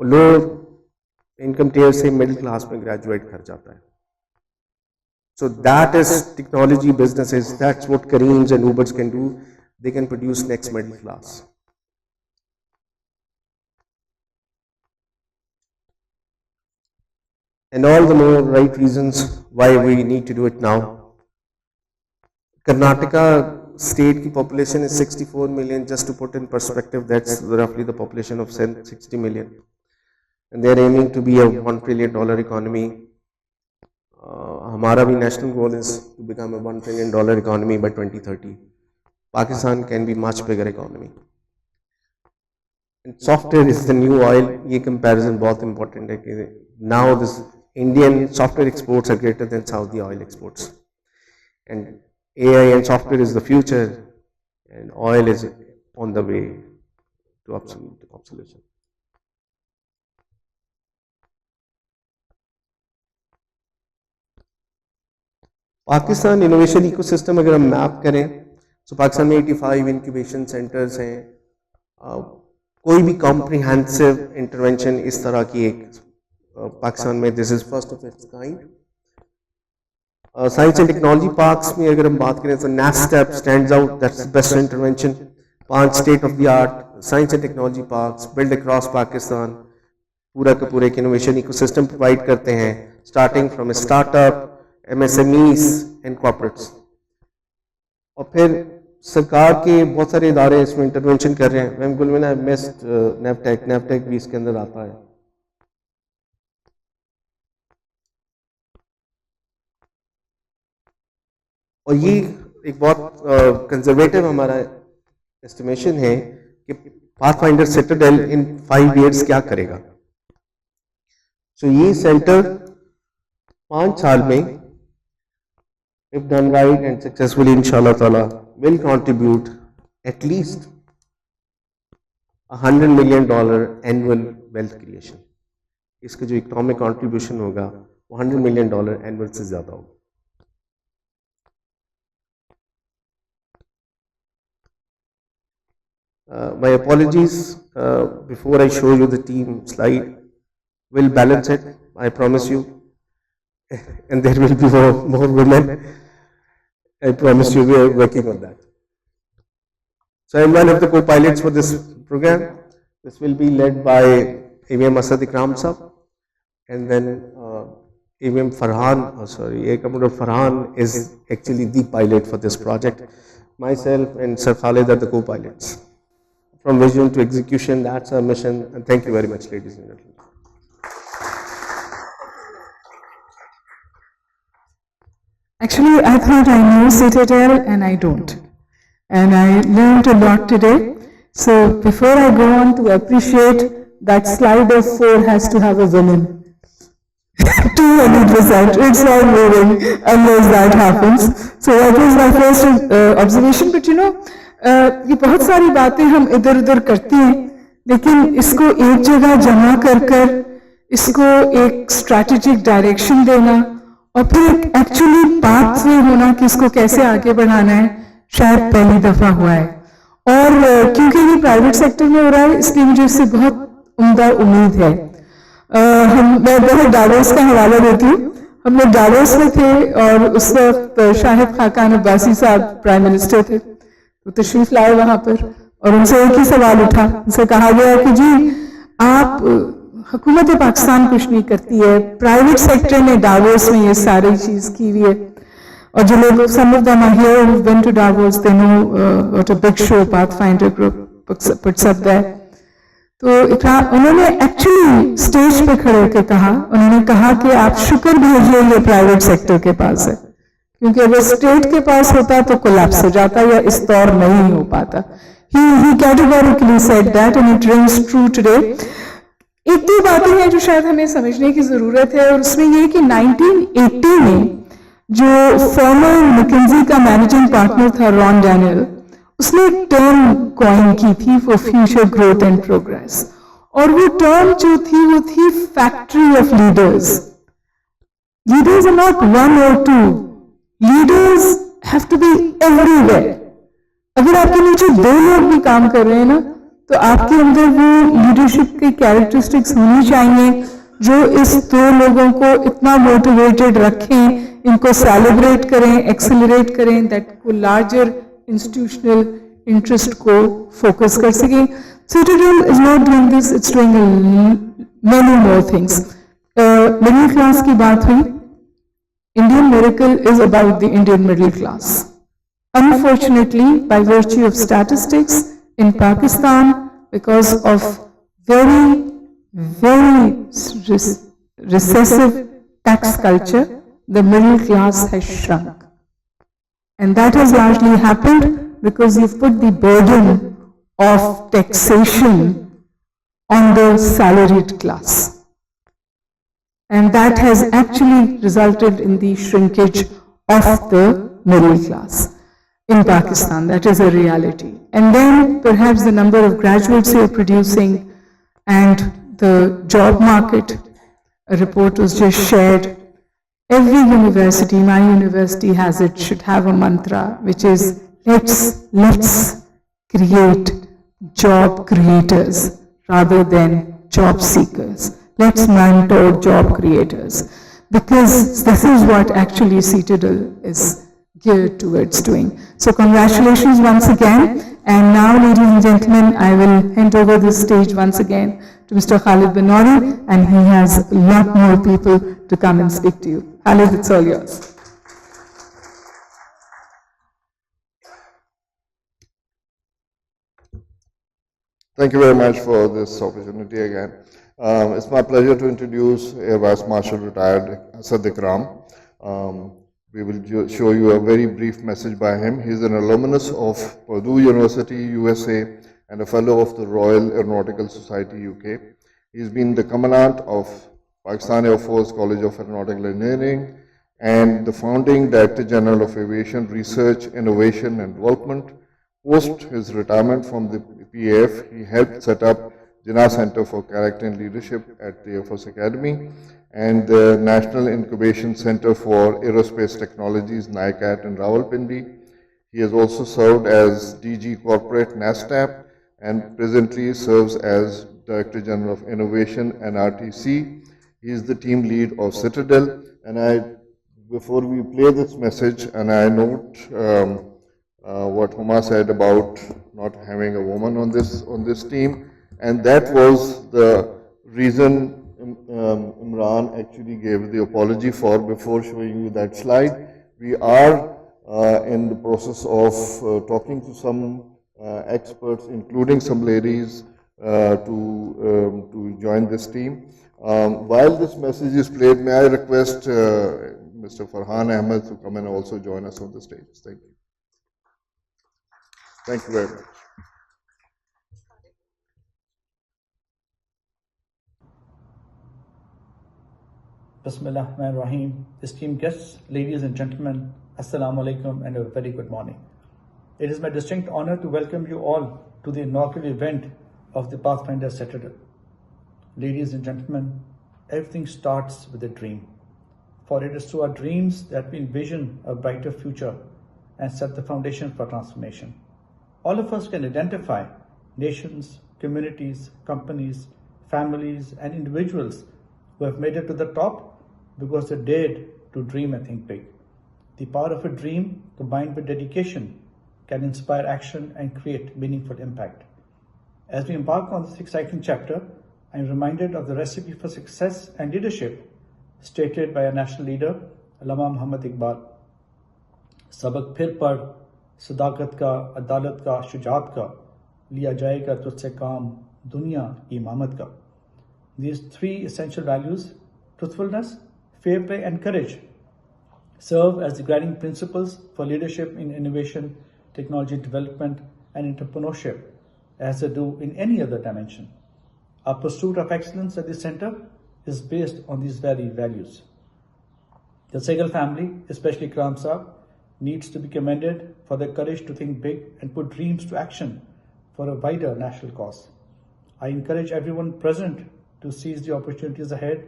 वो लोअर इनकम टियर से मिडिल क्लास में ग्रेजुएट कर जाता है. So that is technology businesses. That's what Kareems and Ubers can do. They can produce next middle class. And all the more right reasons why we need to do it now. Karnataka state की population is 64 million. Just to put in perspective, that's roughly the population of 60 million. And they are aiming to be a $1 trillion economy. हमारा भी national goal is to become a $1 trillion economy by 2030. Pakistan can be much bigger economy. And software is the new oil. ये comparison बहुत important है कि now this Indian software exports are greater than Saudi oil exports. And AI and software is the future, and oil is on the way to obsolescence. Pakistan innovation ecosystem अगर हम map करें तो पाकिस्तान में 85 incubation centres हैं. कोई भी comprehensive intervention इस तरह की एक पाकिस्तान में this is first of its kind. Science and technology parks में अगर हम बात करें तो NASTEP stands out. That's best intervention. 5 state of the art science and technology parks build across Pakistan. पूरा का पूरा एक इनोवेशन इकोसिस्टम प्रोवाइड करते हैं, starting from startup, MSMEs and corporates. और फिर सरकार के बहुत सारे इदारे इसमें इंटरवेंशन कर रहे हैं. मैम गुलमिन आई मिस्ड नेपटेक भी इसके अंदर आता है. और ये एक बहुत कंजर्वेटिव हमारा एस्टिमेशन है कि पाथफाइंडर सिटाडेल इन 5 years क्या करेगा. So ये सेंटर 5 साल में if done right and successfully inshallah ta'ala will contribute at least $100 million annual wealth creation. इसका जो economic contribution होगा वो $100 million annual से ज़्यादा होगा. My apologies before I show you the team slide. We'll balance it, I promise you. And there will be more women. I promise you we are working on that. So I am one of the co-pilots for this program. This will be led by AVM Asad Ikram Sahab, and then AVM Farhan, Air Commodore Farhan is actually the pilot for this project. Myself and Sir Khalid are the co-pilots. From vision to execution, that's our mission. And thank you very much, ladies and gentlemen. Actually, I thought I knew Citadel and I don't. And I learned a lot today. So before I go on to appreciate, that slide of 4 has to have a woman. 200%. It's not moving unless that happens. So that was my first observation. But you know, ये बहुत सारी बातें हम इधर उधर करते हैं, लेकिन इसको एक जगह जमा कर इसको एक स्ट्रैटेजिक डायरेक्शन देना और फिर एक एक्चुअली पाथवे होना कि इसको कैसे आगे बढ़ाना है, शायद पहली दफा हुआ है. और क्योंकि ये प्राइवेट सेक्टर में हो रहा है, इसलिए मुझे इससे बहुत उम्दा उम्मीद है. मैं बहुत डावोस का हवाला देती हूँ. हम लोग डावोस में थे और उस वक्त शाहिद खाकान अब्बासी साहब प्राइम मिनिस्टर थे, तो तशरीफ लाए वहां पर और उनसे एक ही सवाल उठा. उनसे कहा गया कि जी आप हुकूमत पाकिस्तान कुछ नहीं करती है, प्राइवेट सेक्टर ने डावोस में ये सारी चीज़ की हुई है। और जो लोग, some of them are here who've been to Davos, they know what a big show Pathfinder group puts up there. तो उन्होंने एक्चुअली स्टेज पे खड़े होकर कहा, उन्होंने कहा कि आप शुक्र भेजिए ये प्राइवेट सेक्टर के पास है, क्योंकि अगर स्टेट के पास होता तो कोलैप्स हो जाता या इस दौर नहीं हो पाता। He categorically said that and it rings true today. एक दो बातें हैं जो शायद हमें समझने की जरूरत है, और उसमें ये कि 1980 में जो फॉर्मर मैकेंजी का मैनेजिंग पार्टनर था रॉन डैनियल, उसने एक टर्म कॉइन की थी for future growth and progress, और वो टर्म जो थी वो थी factory of leaders. Leaders are not one or two, leaders have to be everywhere. अगर आपके नीचे दो लोग भी काम कर रहे हैं ना, तो आपके अंदर वो लीडरशिप के कैरेक्टरिस्टिक्स होनी चाहिए जो इस दो लोगों को इतना मोटिवेटेड रखें, इनको सेलिब्रेट करें, एक्सेलरेट करें, दैट को लार्जर इंस्टीट्यूशनल इंटरेस्ट को फोकस कर सकें। Citadel is not doing this, it's doing many more things. Middle class की बात हुई, Indian miracle is about the Indian middle class. Unfortunately, by virtue of statistics in Pakistan, because of very recessive tax culture, the middle class has shrunk. And that has largely happened because you've put the burden of taxation on the salaried class. And that has actually resulted in the shrinkage of the middle class in Pakistan. That is a reality. And then perhaps the number of graduates you're producing and the job market. A report was just shared. Every university, my university has it, should have a mantra, which is let's create job creators rather than job seekers. Let's mentor job creators, because this is what actually CITADEL is geared towards doing. So congratulations once again. And now, ladies and gentlemen, I will hand over the stage once again to Mr. Khalid Benori, and he has a lot more people to come and speak to you. Khalid, it's all yours. Thank you very much for this opportunity again. It's my pleasure to introduce Air Vice Marshal retired Sadiq Ram. We will show you a very brief message by him. He is an alumnus of Purdue University, USA, and a fellow of the Royal Aeronautical Society, UK. He's been the commandant of Pakistan Air Force College of Aeronautical Engineering and the founding Director General of Aviation Research, Innovation and Development. Post his retirement from the PAF, he helped set up Jinnah Center for Character and Leadership at the Air Force Academy and the National Incubation Center for Aerospace Technologies, NICAT, in Rawalpindi. He has also served as DG Corporate NASTAP and presently serves as Director General of Innovation and RTC. He is the team lead of CITADEL. And before we play this message, and I note what Huma said about not having a woman on this team, and that was the reason Imran actually gave the apology for before showing you that slide. We are in the process of talking to some experts, including some ladies, to join this team. While this message is played, may I request Mr. Farhan Ahmed to come and also join us on the stage. Thank you. Thank you very much. Bismillahirrahmanirrahim. Esteemed guests, ladies and gentlemen, Assalamu alaikum and a very good morning. It is my distinct honor to welcome you all to the inaugural event of the Pathfinder CITADEL. Ladies and gentlemen, everything starts with a dream. For it is through our dreams that we envision a brighter future and set the foundation for transformation. All of us can identify nations, communities, companies, families, and individuals who have made it to the top because they dared to dream and think big. The power of a dream combined with dedication can inspire action and create meaningful impact. As we embark on this exciting chapter, I am reminded of the recipe for success and leadership stated by a national leader, Allama Muhammad Iqbal. सबक फिर पढ़, सदाकत का, अदालत का, शुजात का, लिया जाएगा तुझसे काम, दुनिया की इमामत का. These three essential values, truthfulness, fair play and courage, serve as the guiding principles for leadership in innovation, technology development and entrepreneurship, as they do in any other dimension. Our pursuit of excellence at the center is based on these very values. The Sehgal family, especially Ikram Saab, needs to be commended for their courage to think big and put dreams to action for a wider national cause. I encourage everyone present to seize the opportunities ahead,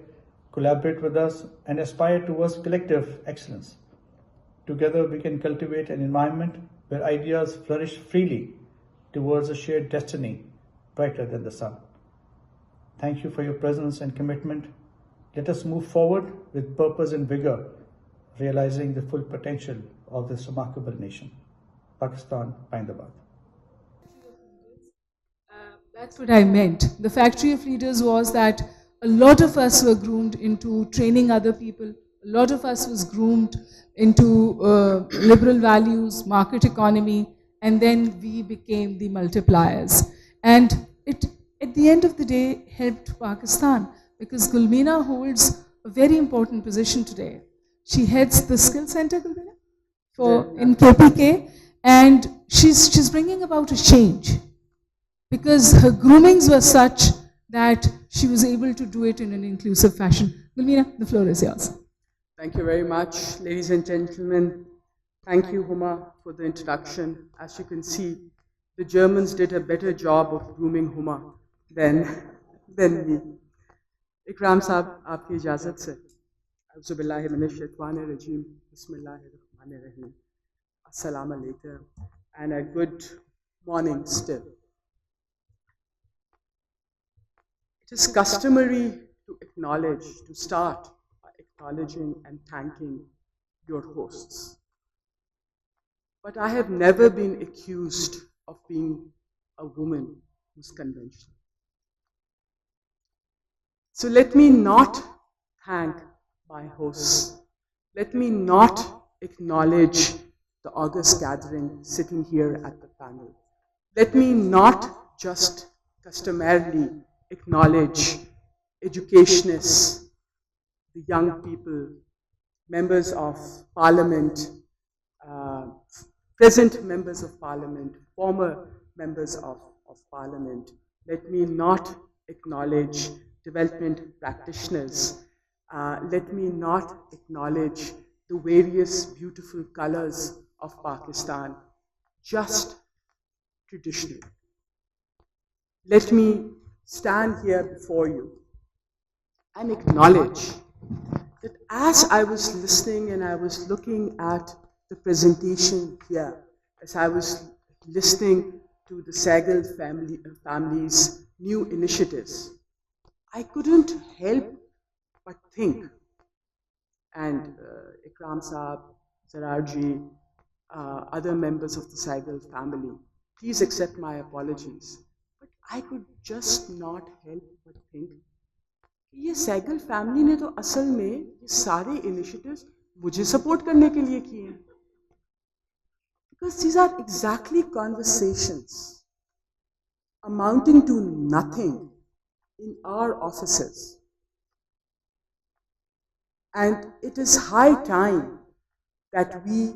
collaborate with us, and aspire towards collective excellence. Together, we can cultivate an environment where ideas flourish freely towards a shared destiny brighter than the sun. Thank you for your presence and commitment. Let us move forward with purpose and vigor, realizing the full potential of this remarkable nation. Pakistan, Paindabad. That's what I meant. The factory of leaders was that a lot of us were groomed into training other people. A lot of us was groomed into liberal values, market economy, and then we became the multipliers. And it, at the end of the day, helped Pakistan, because Gulmina holds a very important position today. She heads the skill center, Gulmina, in KPK, and she's bringing about a change, because her groomings were such that she was able to do it in an inclusive fashion. Gulmina, the floor is yours. Thank you very much, ladies and gentlemen. Thank you, Huma, for the introduction. As you can see, the Germans did a better job of grooming Huma than me. Ikram Saab, aapki ijazat se. Auzu billahi minash shaitani rajim. Bismillahir rahmanir rahim. Assalamu alaikum. And a good morning still. It is customary to acknowledge, to start by acknowledging and thanking your hosts. But I have never been accused of being a woman who's conventional. So let me not thank my hosts. Let me not acknowledge the august gathering sitting here at the panel. Let me not just customarily acknowledge educationists, the young people, members of parliament, present members of parliament, former members of parliament. Let me not acknowledge development practitioners. Let me not acknowledge the various beautiful colors of Pakistan, just traditional. Let me stand here before you and acknowledge that as I was listening and I was looking at the presentation here, as I was listening to the Sehgal family's new initiatives, I couldn't help but think, and Ikram Saab, Zararji, other members of the Sehgal family, please accept my apologies, but I could just not help but think, ये Sehgal family ने तो असल में ये सारे initiatives मुझे support करने के लिए किए हैं. Because these are exactly conversations amounting to nothing in our offices. And it is high time that we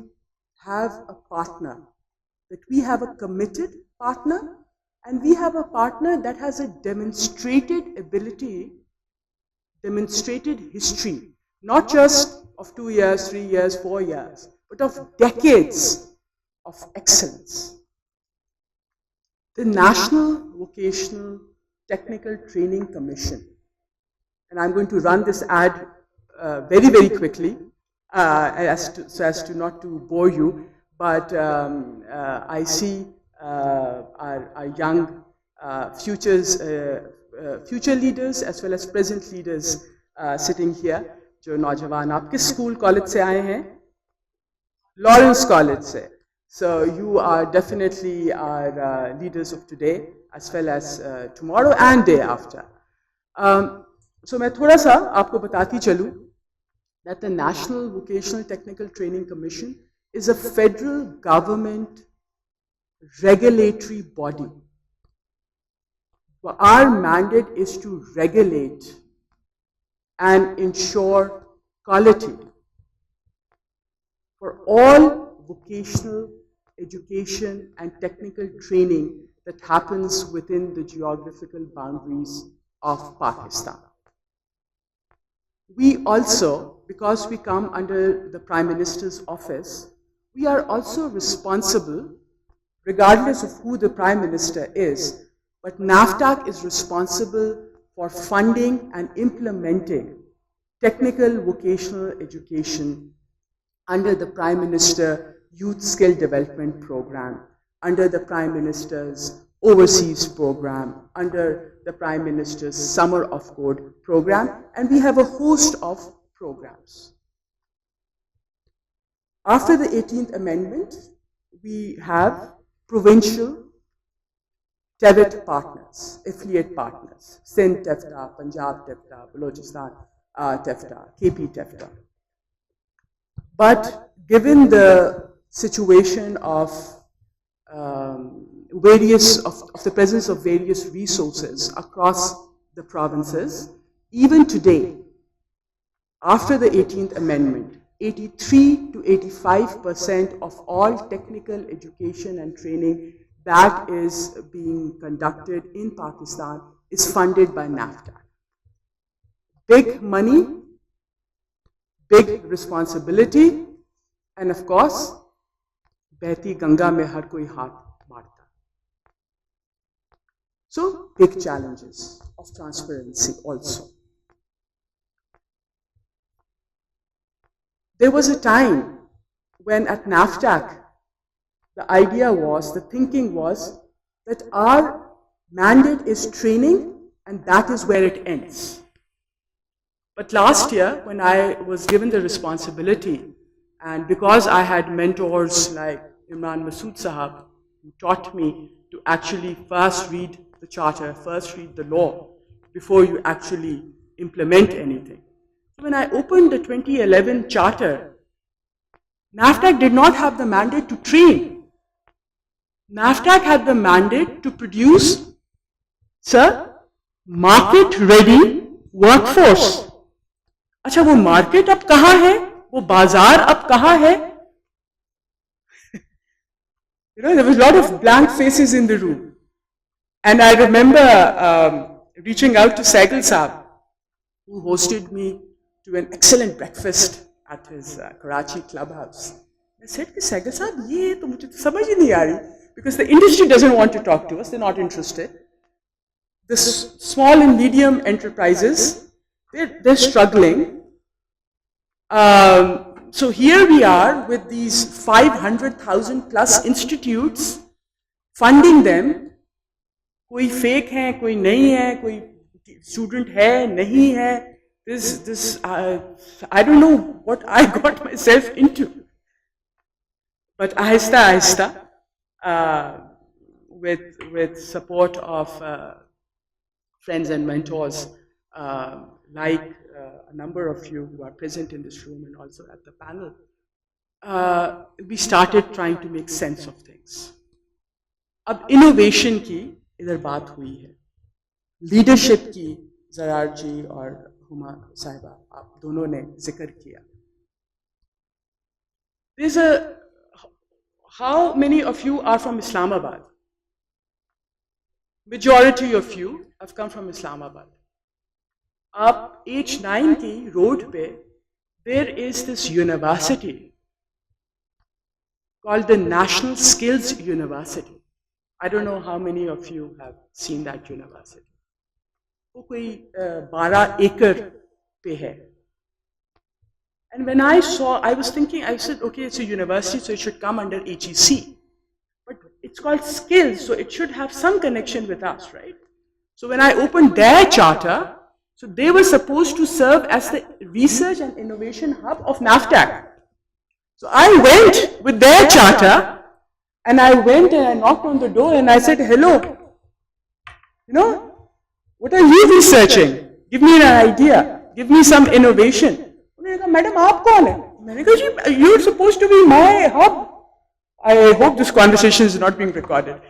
have a partner, that we have a committed partner, and we have a partner that has a demonstrated ability, demonstrated history, not just of 2 years, 3 years, 4 years, but of decades of excellence. The National Vocational Technical Training Commission, and I'm going to run this ad very, very quickly, so as to not to bore you, but I see our young future leaders as well as present leaders sitting here. जो नौजवान आप किस school college से आए हैं? Lawrence College से. So you are definitely our leaders of today as well as tomorrow and day after. So मैं थोड़ा सा आपको बताती चलूँ that the National Vocational Technical Training Commission is a federal government regulatory body. Our mandate is to regulate and ensure quality for all vocational education and technical training that happens within the geographical boundaries of Pakistan. We also, because we come under the Prime Minister's office, we are also responsible, regardless of who the Prime Minister is, but NAFTAC is responsible for funding and implementing technical vocational education under the Prime Minister Youth Skill Development Program, under the Prime Minister's Overseas Program, under the Prime Minister's Summer of Code program, and we have a host of programs. After the 18th Amendment, we have provincial TEVIT partners, affiliate partners, Sindh TEFTA, Punjab TEFTA, Balochistan TEFTA, KP TEFTA. But given the situation of the presence of various resources across the provinces, even today, after the 18th Amendment, 83 to 85% of all technical education and training that is being conducted in Pakistan is funded by NAFTAC. Big money, big responsibility, and of course, Behti Ganga mein har koi haath marta. So, big challenges of transparency also. There was a time when at NAFTAC, the idea was, the thinking was, that our mandate is training and that is where it ends. But last year, when I was given the responsibility, and because I had mentors like Imran Masood Sahab, who taught me to actually first read the charter, first read the law, before you actually implement anything. So when I opened the 2011 charter, NAFTAC did not have the mandate to train. NAFTAC had the mandate to produce, sir, market-ready workforce. अच्छा वो market अब कहाँ है? वो बाजार अब कहाँ है? You know, there was a lot of blank faces in the room. And I remember reaching out to Saigal Saab, who hosted me to an excellent breakfast at his Karachi clubhouse. I said, Saigal Saab, ye to mujhe samajh hi nahi aa rahi, because the industry doesn't want to talk to us, they're not interested. The small and medium enterprises, they're struggling. So here we are with these 500,000 plus institutes, funding them. कोई fake है, कोई नहीं है, कोई student है, नहीं है. I don't know what I got myself into. But ahista, with support of friends and mentors, like a number of you who are present in this room and also at the panel, we started trying to make sense of things. अब innovation की इधर बात हुई है, leadership की ज़रार जी और हुमा साहिबा आप दोनों ने जिक्र किया. There's how many of you are from Islamabad? Majority of you have come from Islamabad. Up H9 की road पे, there is this university called the National Skills University. I don't know how many of you have seen that university. वो कोई 12 acre पे है. And when I saw, I was thinking, I said, okay, it's a university, so it should come under HEC. But it's called skills, so it should have some connection with us, right? So when I opened their charter, so they were supposed to serve as the research and innovation hub of NAFTAC. So I went with their charter, and I went and I knocked on the door and I said, hello, you know, what are you researching? Give me an idea. Give me some innovation. उन्होंने कहा, madam आप कौन है? मैंने कहा, जी, you're supposed to be my hub. I hope this conversation is not being recorded.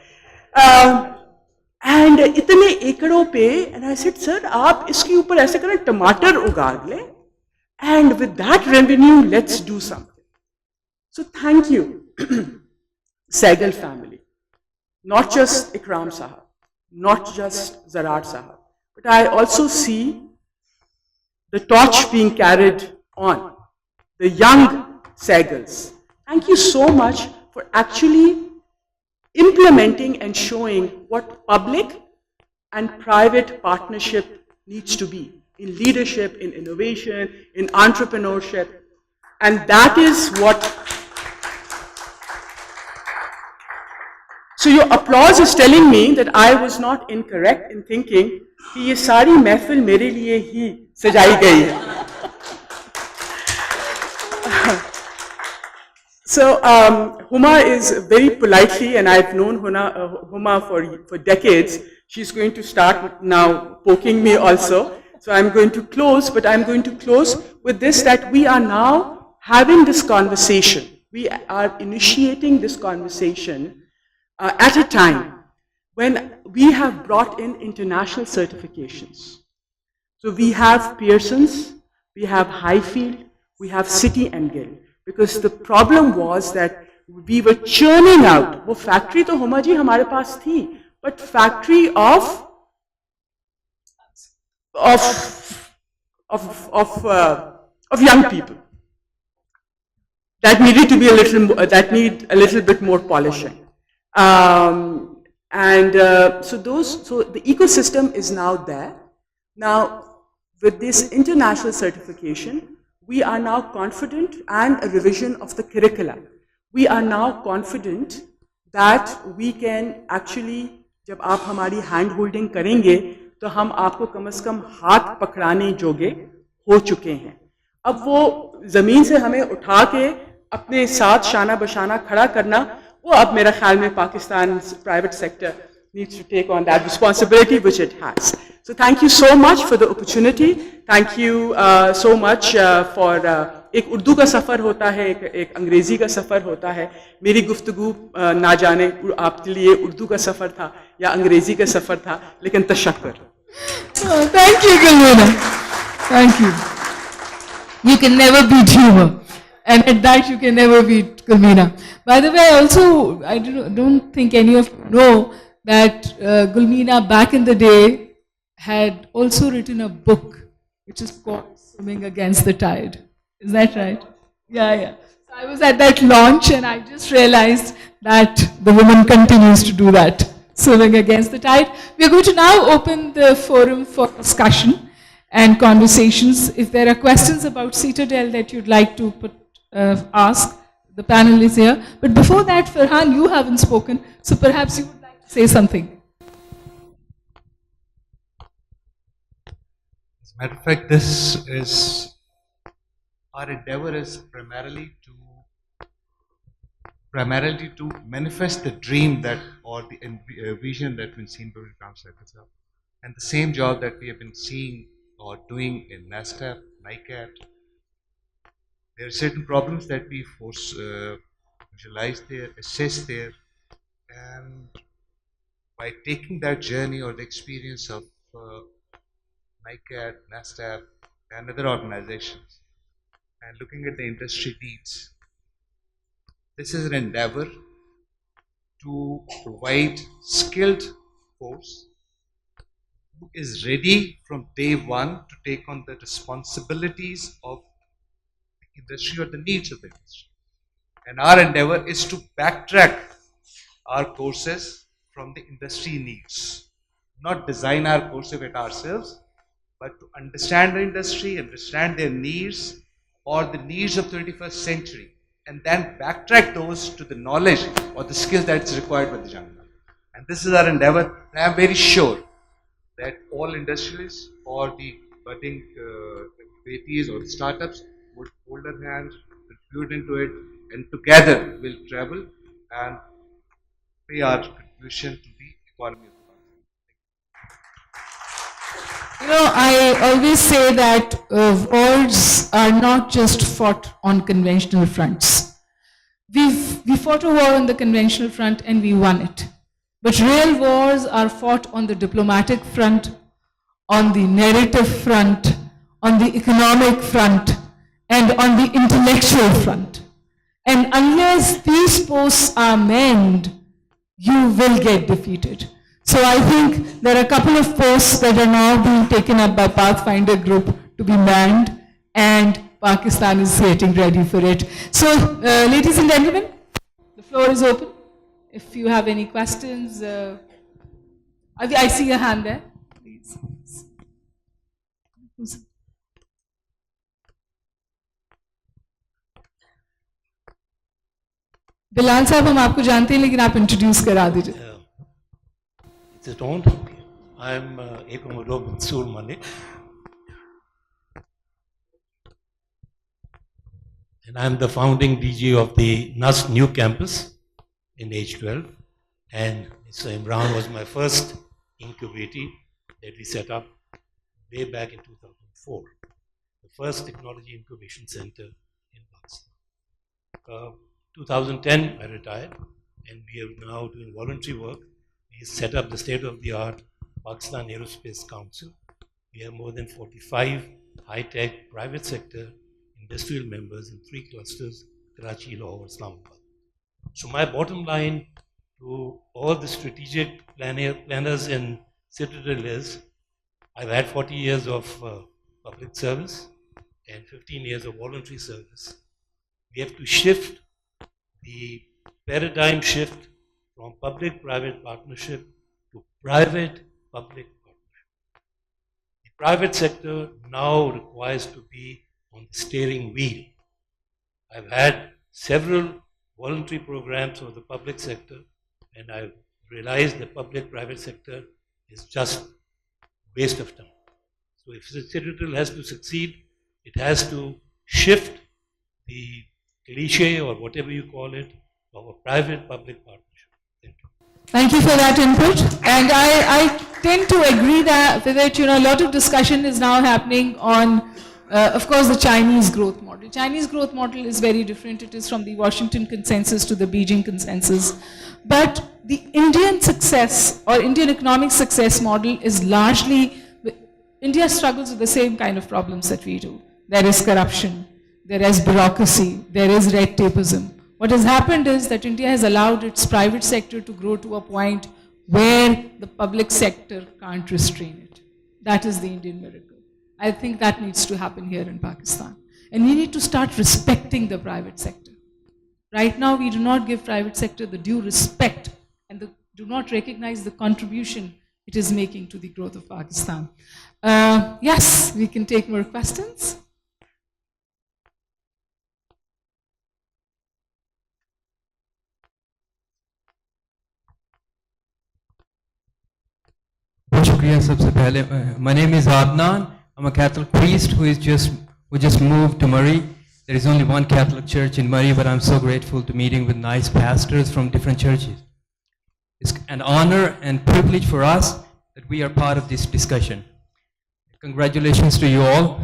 And इतने एकड़ों पे, and I said, sir, आप इसके ऊपर ऐसे करें, टमाटर उगा ले, and with that revenue, let's do something. So thank you, Saigal family. Not just Ikram Sahab, not just Zarar Sahab, but I also see the torch being carried on, the young Saigals. Thank you so much for actually implementing and showing what public and private partnership needs to be in leadership, in innovation, in entrepreneurship. And that is what. So your applause is telling me that I was not incorrect in thinking कि ये सारी महफिल मेरे लिए ही सजाई गई है. So Huma is very politely, and I've known Huma for decades. She's going to start now poking me also. So I'm going to close, but I'm going to close with this, that we are now having this conversation. We are initiating this conversation at a time when we have brought in international certifications. So we have Pearson's, we have Highfield, we have City and Guild. Because the problem was that we were churning out. वो factory तो हुमा जी हमारे पास थी, but factory of young people that needed to be need a little bit more polishing. So the ecosystem is now there. Now, with this international certification, we are now confident, and a revision of the curricula. We are now confident that we can actually, जब आप हमारी hand holding करेंगे, तो हम आपको कम से कम हाथ पकड़ाने जोगे हो चुके हैं. अब वो ज़मीन से हमें उठा के अपने साथ शाना बशाना खड़ा करना, वो अब मेरा ख्याल में Pakistan private sector needs to take on that responsibility, which it has. So thank you so much for the opportunity. Thank you so much for एक उर्दू का सफ़र होता है, एक अंग्रेज़ी का सफ़र होता है. मेरी गुफ्तगू ना जाने आपके लिए उर्दू का सफ़र था या अंग्रेज़ी का सफ़र था, लेकिन तशक्कुर. Thank you, Gulmeena. Thank you. You can never beat humor. And at that, you can never beat Gulmeena. By the way, also, I don't think any of you know that Gulmeena back in the day had also written a book which is called Swimming Against the Tide. Is that right? Yeah. So I was at that launch and I just realized that the woman continues to do that, swimming against the tide. We are going to now open the forum for discussion and conversations. If there are questions about CITADEL that you'd like to ask, the panel is here. But before that, Farhan, you haven't spoken, so perhaps you would like to say something. As a matter of fact, this is our endeavor is primarily to manifest the dream that, or the vision that we've seen by Ikram Sahab, and the same job that we have been seeing or doing in NASTAP, NICAT. There are certain problems that we visualize there, assess there, and by taking that journey or the experience of NICAT, NASTAP, and other organizations, and looking at the industry needs, this is an endeavor to provide skilled force who is ready from day one to take on the responsibilities of the industry or the needs of the industry. And our endeavor is to backtrack our courses from the industry needs, not design our course of it ourselves, but to understand the industry, understand their needs or the needs of 21st century, and then backtrack those to the knowledge or the skills that is required by the young man. And this is our endeavor, and I am very sure that all industrialists or the budding incubators or the startups would hold their hands, contribute into it, and together will travel and pay our contribution to the economy of the country. You know, I always say that wars are not just fought on conventional fronts. We fought a war on the conventional front and we won it. But real wars are fought on the diplomatic front, on the narrative front, on the economic front, and on the intellectual front. And unless these posts are manned, you will get defeated. So I think there are a couple of posts that are now being taken up by Pathfinder Group to be manned, and Pakistan is getting ready for it. So, ladies and gentlemen, the floor is open. If you have any questions, I see a hand there. Please. Bilal साहब हम आपको जानते हैं लेकिन आप introduce करा दीजिए. Is it on? I'm Ekamodo Mansoor Malik. And I'm the founding DG of the NUS new campus in H12. And Mr. Imran was my first incubator that we set up way back in 2004. The first technology incubation center in Pakistan. 2010, I retired, and we are now doing voluntary work. We set up the state-of-the-art Pakistan Aerospace Council. We have more than 45 high-tech private sector industrial members in 3 clusters, Karachi, Lahore, Islamabad. So my bottom line to all the strategic planners in Citadel is, I've had 40 years of public service and 15 years of voluntary service. We have to shift the paradigm shift from public-private partnership to private-public partnership. The private sector now requires to be on the steering wheel. I've had several voluntary programs for the public sector, and I've realized the public-private sector is just waste of time. So if the Citadel has to succeed, it has to shift the cliche or whatever you call it of a private-public partnership. Thank you. Thank you for that input. And I tend to agree that with it, you know, a lot of discussion is now happening on, of course, the Chinese growth model. Chinese growth model is very different. It is from the Washington consensus to the Beijing consensus. But the Indian success or Indian economic success model is largely, India struggles with the same kind of problems that we do. There is corruption, there is bureaucracy, there is red tapeism. What has happened is that India has allowed its private sector to grow to a point where the public sector can't restrain it. That is the Indian miracle. I think that needs to happen here in Pakistan. And we need to start respecting the private sector. Right now, we do not give private sector the due respect and do not recognize the contribution it is making to the growth of Pakistan. Yes, we can take more questions. शुक्रिया सबसे पहले my name is Adnan. I'm a Catholic priest who just moved to Murray. There is only one Catholic church in Murray, but I'm so grateful to meeting with nice pastors from different churches. It's an honor and privilege for us that we are part of this discussion. Congratulations to you all.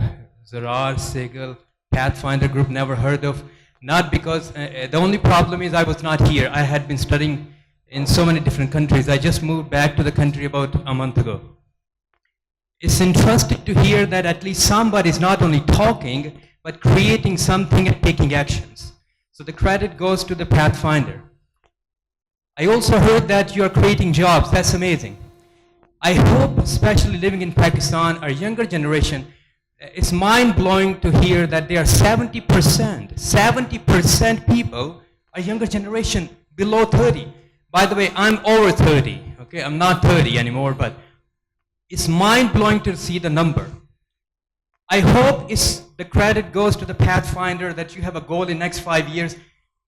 Zarar, Segal, Pathfinder group, never heard of. Not because, the only problem is I was not here. I had been studying in so many different countries. I just moved back to the country about a month ago. It's interesting to hear that at least somebody is not only talking, but creating something and taking actions. So the credit goes to the Pathfinder. I also heard that you are creating jobs. That's amazing. I hope, especially living in Pakistan, our younger generation, it's mind-blowing to hear that there are 70% people, our younger generation, below 30. By the way, I'm over 30, okay? I'm not 30 anymore, but it's mind-blowing to see the number. I hope the credit goes to the Pathfinder that you have a goal in next 5 years.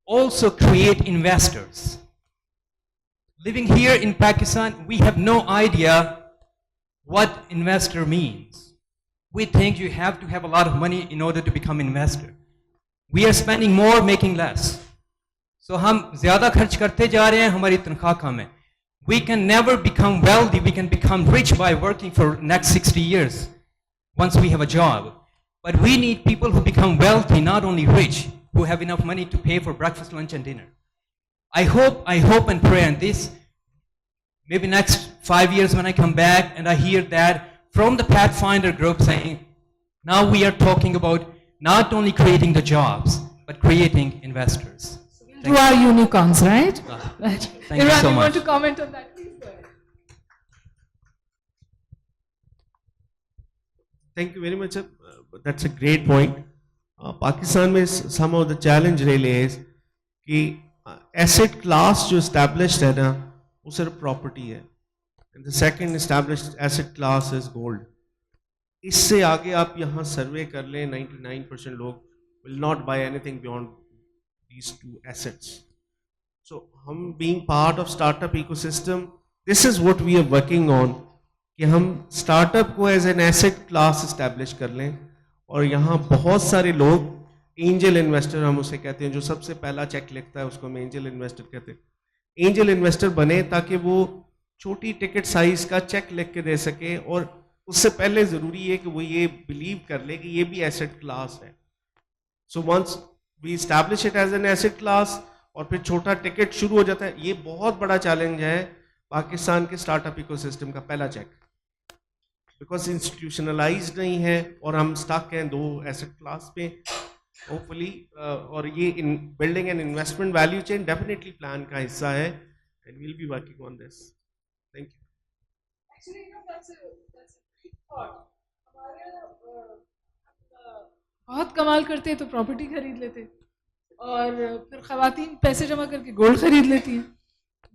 Also create investors. Living here in Pakistan, we have no idea what investor means. We think you have to have a lot of money in order to become an investor. We are spending more, making less. So हम ज़्यादा खर्च करते जा रहे हैं, हमारी तनख्वाह कम है. We can never become wealthy, we can become rich by working for next 60 years once we have a job. But we need people who become wealthy, not only rich, who have enough money to pay for breakfast, lunch, and dinner. I hope and pray on this. Maybe next 5 years when I come back and I hear that from the Pathfinder group saying, now we are talking about not only creating the jobs, but creating investors. You are unicorns, right? Right. Thank you so you want much. to comment on that? Please go ahead. Thank you very much, sir. That's a great point. Pakistan में some of the challenge really is कि asset class जो established है ना, वो सिर्फ property है. And the second established asset class is gold. इससे आगे आप यहाँ survey कर लें, 99% लोग will not buy anything beyond these two assets. So, हम being part of startup ecosystem, this is what we are working on. कि हम startup को as an asset class establish कर लें और यहाँ बहुत सारे लोग angel investor हम उसे कहते हैं जो सबसे पहला चेक लिखता है उसको हम angel investor कहते हैं angel investor बने ताकि वो छोटी टिकट साइज का चेक लिख के दे सके और उससे पहले ज़रूरी है कि वो ये बिलीव कर ले कि ये भी एसेट क्लास है. So once we establish it as an asset class और फिर छोटा टिकट शुरू हो जाता है. ये बहुत बड़ा चैलेंज है पाकिस्तान के स्टार्टअप इकोसिस्टम का पहला चेक, बिकॉज इंस्टीट्यूशनलाइज्ड नहीं है और हम स्टक हैं दो एसेट क्लास पे. होपफुली और ये in building an investment value chain definitely plan का हिस्सा है and we'll be working on this. Thank you. Actually, that's a great thought. बहुत कमाल करते तो प्रॉपर्टी खरीद लेते और फिर खवातीन पैसे जमा करके गोल्ड खरीद लेती हैं.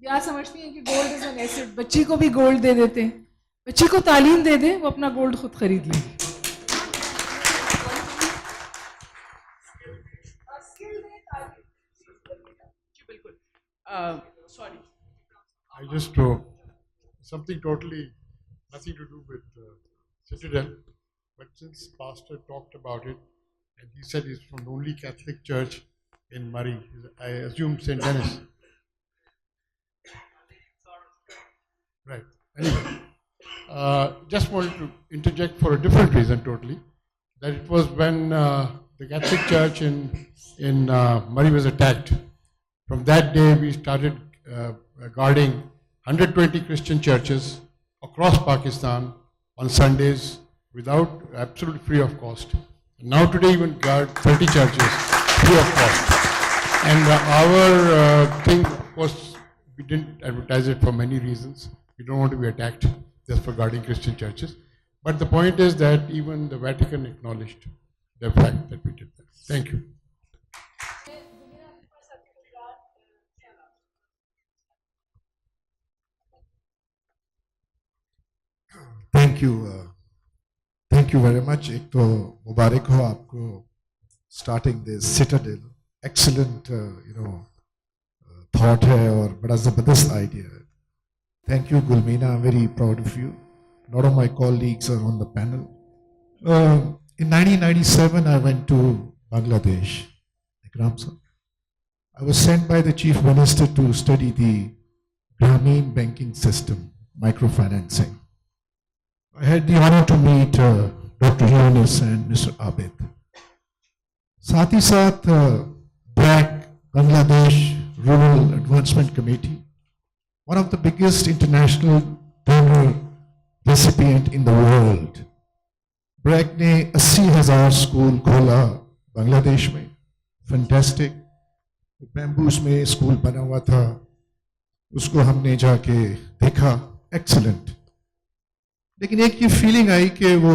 या समझती हैं कि गोल्ड इज एन एसेट, बच्ची को भी गोल्ड दे देते हैं, बच्ची को तालीम दे दें, वो अपना गोल्ड खुद खरीद लेगी. Sorry. I just something totally nothing to do with Citadel, but since Pastor talked about it, and he said he's from the only Catholic church in Murray, I assume St. Denis. Right. Anyway, just wanted to interject for a different reason totally. That it was when the Catholic Church in Murray was attacked. From that day, we started guarding 120 Christian churches across Pakistan on Sundays without absolutely free of cost. And now today, even guard 30 churches free of cost. And our thing was we didn't advertise it for many reasons. We don't want to be attacked just for guarding Christian churches. But the point is that even the Vatican acknowledged the fact that we did that. Thank you. Thank you. Thank you very much. एक तो मुबारक हो आपको starting this Citadel. Excellent, thought है और बड़ा ज़बरदस्त idea है. Thank you, Gulmeena. I'm very proud of you. A lot of my colleagues are on the panel. In 1997, I went to Bangladesh. I was sent by the Chief Minister to study the Grameen banking system, microfinancing. I had the honor to meet Dr. Yunus and Mr. Abid. साथ ही साथ BRAC, Bangladesh Rural Advancement Committee, one of the biggest international donor recipient in the world. BRAC ने 80,000 school खोला बांग्लादेश में, fantastic. Bamboos में school बना हुआ था, उसको हमने जाके देखा, excellent. लेकिन एक ये फीलिंग आई कि वो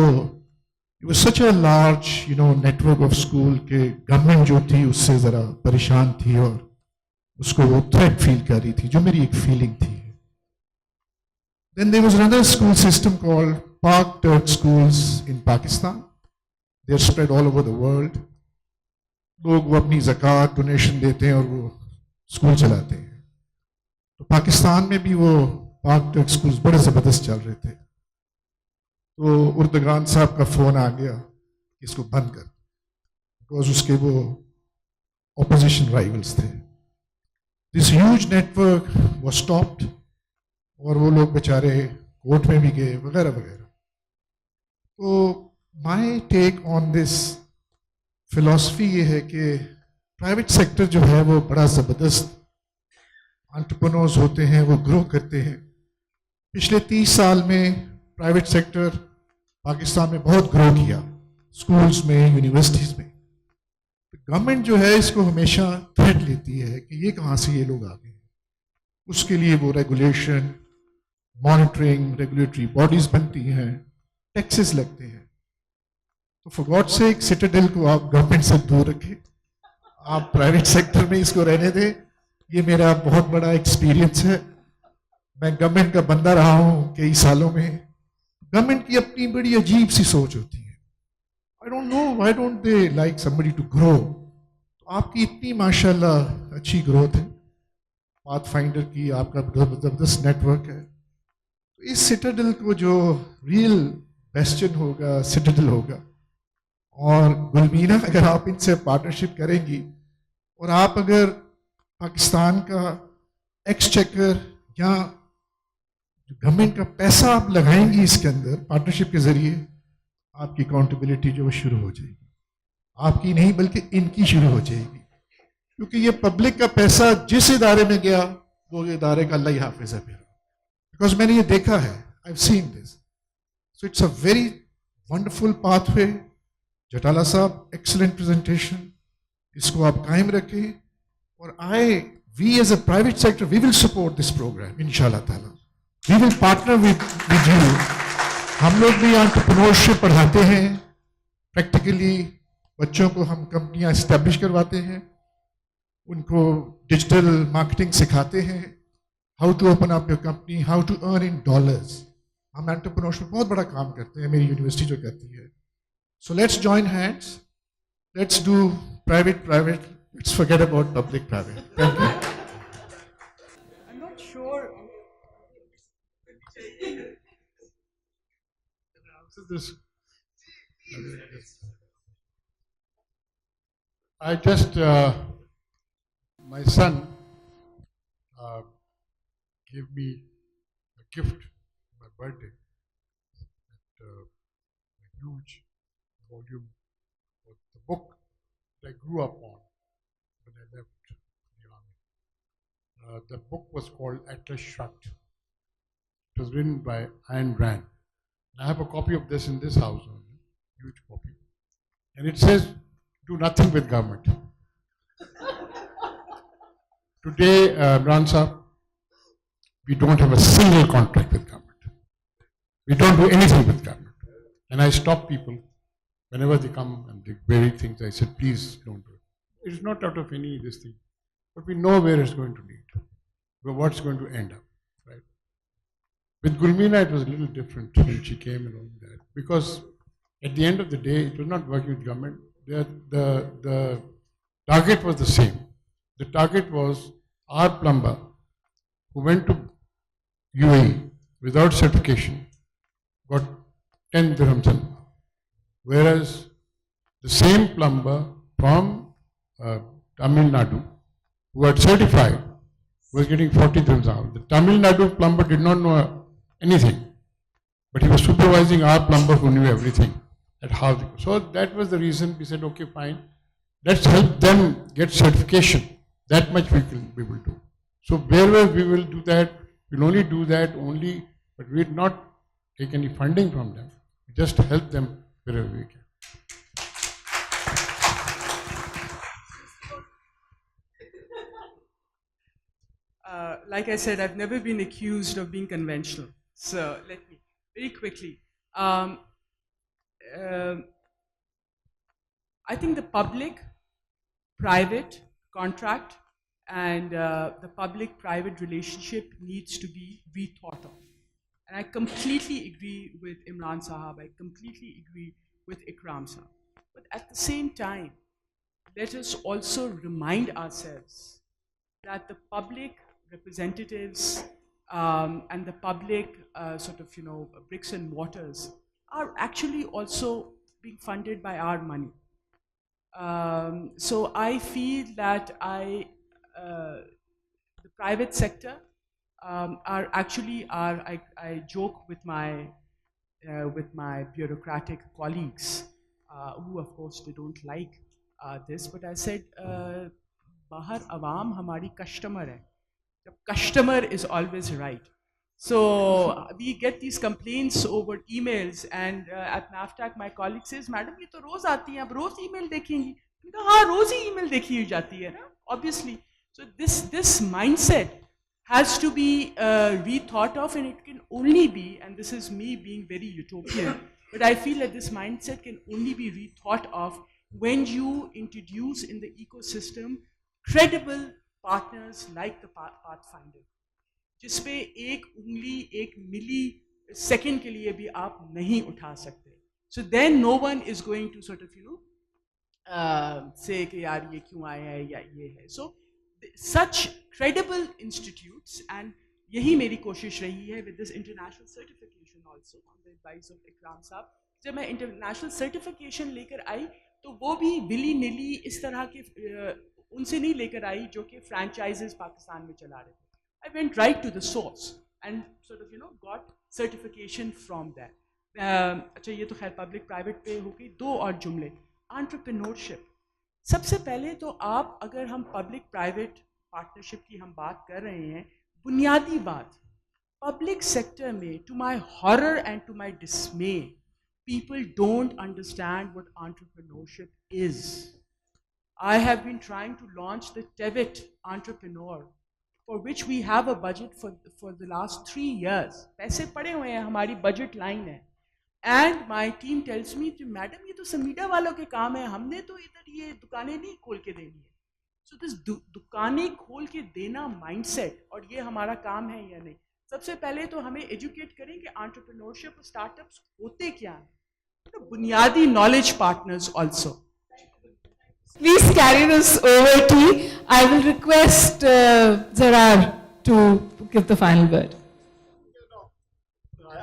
it was such a large network of school के गवर्नमेंट जो थी उससे ज़रा परेशान थी और उसको वो थ्रेट फील कर रही थी, जो मेरी एक फीलिंग थी. Then there was another school system called Pak Turk schools in Pakistan. They are spread all over the world. लोग वो अपनी ज़कात डोनेशन देते हैं और वो स्कूल चलाते हैं. तो पाकिस्तान में भी वो पाक टर्क स्कूल्स बड़े ज़बरदस्त चल रहे थे. तो उर्दगान साहब का फ़ोन आ गया कि इसको बंद कर, बिकॉज उसके वो ऑपोजिशन राइवल्स थे. This huge network was stopped और वो लोग बेचारे कोर्ट में भी गए वगैरह वगैरह। तो my take on this philosophy ये है कि प्राइवेट सेक्टर जो है वो बड़ा ज़बरदस्त एंटरप्रेन्योर्स होते हैं, वो ग्रो करते हैं। पिछले 30 साल में प्राइवेट सेक्टर पाकिस्तान में बहुत ग्रो किया, स्कूल्स में, यूनिवर्सिटीज़ में। गवर्नमेंट जो है इसको हमेशा थ्रेट लेती है कि ये कहाँ से ये लोग आ गए। उसके लिए वो रेगुलेशन, मॉनिटरिंग, रेगुलेटरी बॉडीज बनती हैं, टैक्सेस लगते हैं। तो फॉर गॉड सेक सिटाडेल को आप गवर्नमेंट से दूर रखें, आप प्राइवेट सेक्टर में इसको रहने दें। ये मेरा बहुत बड़ा एक्सपीरियंस है, मैं गवर्नमेंट का बंदा रहा हूँ कई सालों में। गवर्नमेंट की अपनी बड़ी अजीब सी सोच होती है। I don't know why don't they like somebody to grow. तो आपकी इतनी माशाल्लाह अच्छी ग्रोथ है, पाथफाइंडर की आपका ज़बरदस्त नेटवर्क है। तो इस सिटाडेल को जो रियल बेस्टियन होगा सिटाडेल होगा। और गुलमीना, अगर आप इनसे पार्टनरशिप करेंगी और आप अगर पाकिस्तान का एक्सचेकर या गवर्नमेंट का पैसा आप लगाएंगी इसके अंदर पार्टनरशिप के जरिए, आपकी अकाउंटेबिलिटी जो शुरू हो जाएगी। आपकी नहीं बल्कि इनकी शुरू हो जाएगी, क्योंकि ये पब्लिक का पैसा जिस इदारे में गया वो इदारे का अल्लाह ही हाफिज है फिर। बिकॉज मैंने ये देखा है, I have seen this. So it's a very wonderful pathway. Jatala साहब, एक्सीलेंट प्रेजेंटेशन, इसको आप कायम रखें। और we as a private sector we will support this program इंशाल्लाह ताला। We will partner with you. हम लोग भी एंटरप्रेन्योरशिप पढ़ाते हैं, प्रैक्टिकली बच्चों को हम कंपनियां इस्टेब्लिश करवाते हैं, उनको डिजिटल मार्केटिंग सिखाते हैं, how to open up your company, how to earn in dollars. हम एंटरप्रेन्योरशिप बहुत बड़ा काम करते हैं, मेरी यूनिवर्सिटी जो करती है। So let's join hands. Let's do private. Let's forget about public-private. Thank you. I'm not sure. I just, my son gave me a gift for my birthday, a huge volume of the book that I grew up on when I left the army. The book was called Atlas Shrugged. It was written by Ayn Rand. I have a copy of this in this house, huge copy. And it says, do nothing with government. Today, Imran Sahib, we don't have a single contract with government. We don't do anything with government. And I stop people whenever they come and they query things. I said, please don't do it. It is not out of any this thing, but we know where it's going to lead, where what's going to end up, right? With Gulmeena, it was a little different when she came and all that, because at the end of the day, it was not working with government. The target was the same. The target was our plumber who went to UAE without certification got 10 dirhams an hour, whereas the same plumber from Tamil Nadu who had certified was getting 40 dirhams an hour. The Tamil Nadu plumber did not know anything, but he was supervising our plumber who knew everything at how they go. So that was the reason we said, okay, fine, let's help them get certification. That much we will do. So wherever we will do that, we'll only do that only, but we will not take any funding from them. We just help them wherever we can. Like I said, I've never been accused of being conventional. So let me, very quickly. I think the public-private contract and the public-private relationship needs to be rethought of. And I completely agree with Imran Sahab, I completely agree with Ikram Sahab. But at the same time, let us also remind ourselves that the public representatives and the public bricks and mortars are actually also being funded by our money. So I feel that the private sector are actually I joke with my bureaucratic colleagues, who of course they don't like this, but I said, bahar awam hamari customer hai. The customer is always right. So we get these complaints over emails, and at NAFTAC my colleague says, Madam, ये तो रोज आती हैं, अब रोज email देखेंगी. हाँ, रोज ही email देखी जाती है ना, obviously. So this mindset has to be rethought of, and it can only be, and this is me being very utopian, but I feel that this mindset can only be rethought of when you introduce in the ecosystem credible partners like the Pathfinder, जिसपे एक उंगली एक मिली second के लिए भी आप नहीं उठा सकते. So then no one is going to sort of say कि यार ये क्यों आए हैं या ये है. So such credible institutes, and यही मेरी कोशिश रही है with this international certification also on the advice of Ikram साहब. जब मैं international certification लेकर आई तो वो भी विली निली इस तरह के उनसे नहीं लेकर आई जो कि franchises पाकिस्तान में चला रहे थे. I went right to the source and sort of got certification from that. अच्छा ये तो खैर public private पे हो गई. दो और जुमले. Entrepreneurship. सबसे पहले तो आप अगर हम public private partnership की हम बात कर रहे हैं, बुनियादी बात, public sector में, to my horror and to my dismay, people don't understand what entrepreneurship is. I have been trying to launch the TEVIT Entrepreneur, for which we have a budget for the last 3 years. पैसे पड़े हुए हैं, हमारी budget line है. And my team tells me, Madam, ये तो समीडा वालों के काम है, हमने तो इधर ये दुकानें नहीं खोल के देनी है. So this दुकानें खोल के देना mindset, और ये हमारा काम है या नहीं. सबसे पहले तो हमें educate करें कि entrepreneurship और startups होते क्या हैं. बुनियादी knowledge partners also. Please carry this over tea. I will request Zarar to give the final word.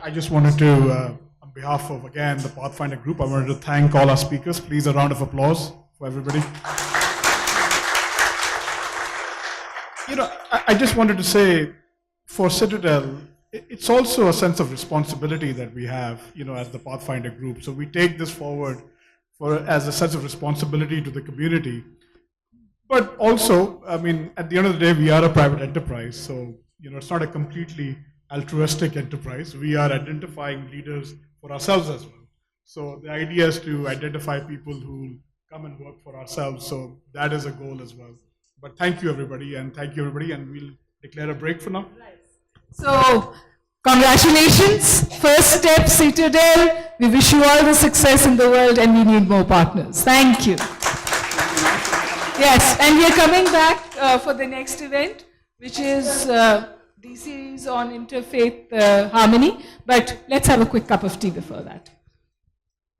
I just wanted to, on behalf of, again, the Pathfinder group, I wanted to thank all our speakers. Please, a round of applause for everybody. I just wanted to say, for Citadel, it's also a sense of responsibility that we have, as the Pathfinder group. So we take this forward as a sense of responsibility to the community. But also, I mean, at the end of the day, we are a private enterprise. So, it's not a completely altruistic enterprise. We are identifying leaders for ourselves as well. So the idea is to identify people who come and work for ourselves. So that is a goal as well. But thank you, everybody, and we'll declare a break for now. So, congratulations. First step, Citadel. We wish you all the success in the world, and we need more partners. Thank you. Yes, and we are coming back for the next event, which is the series on interfaith harmony. But let's have a quick cup of tea before that.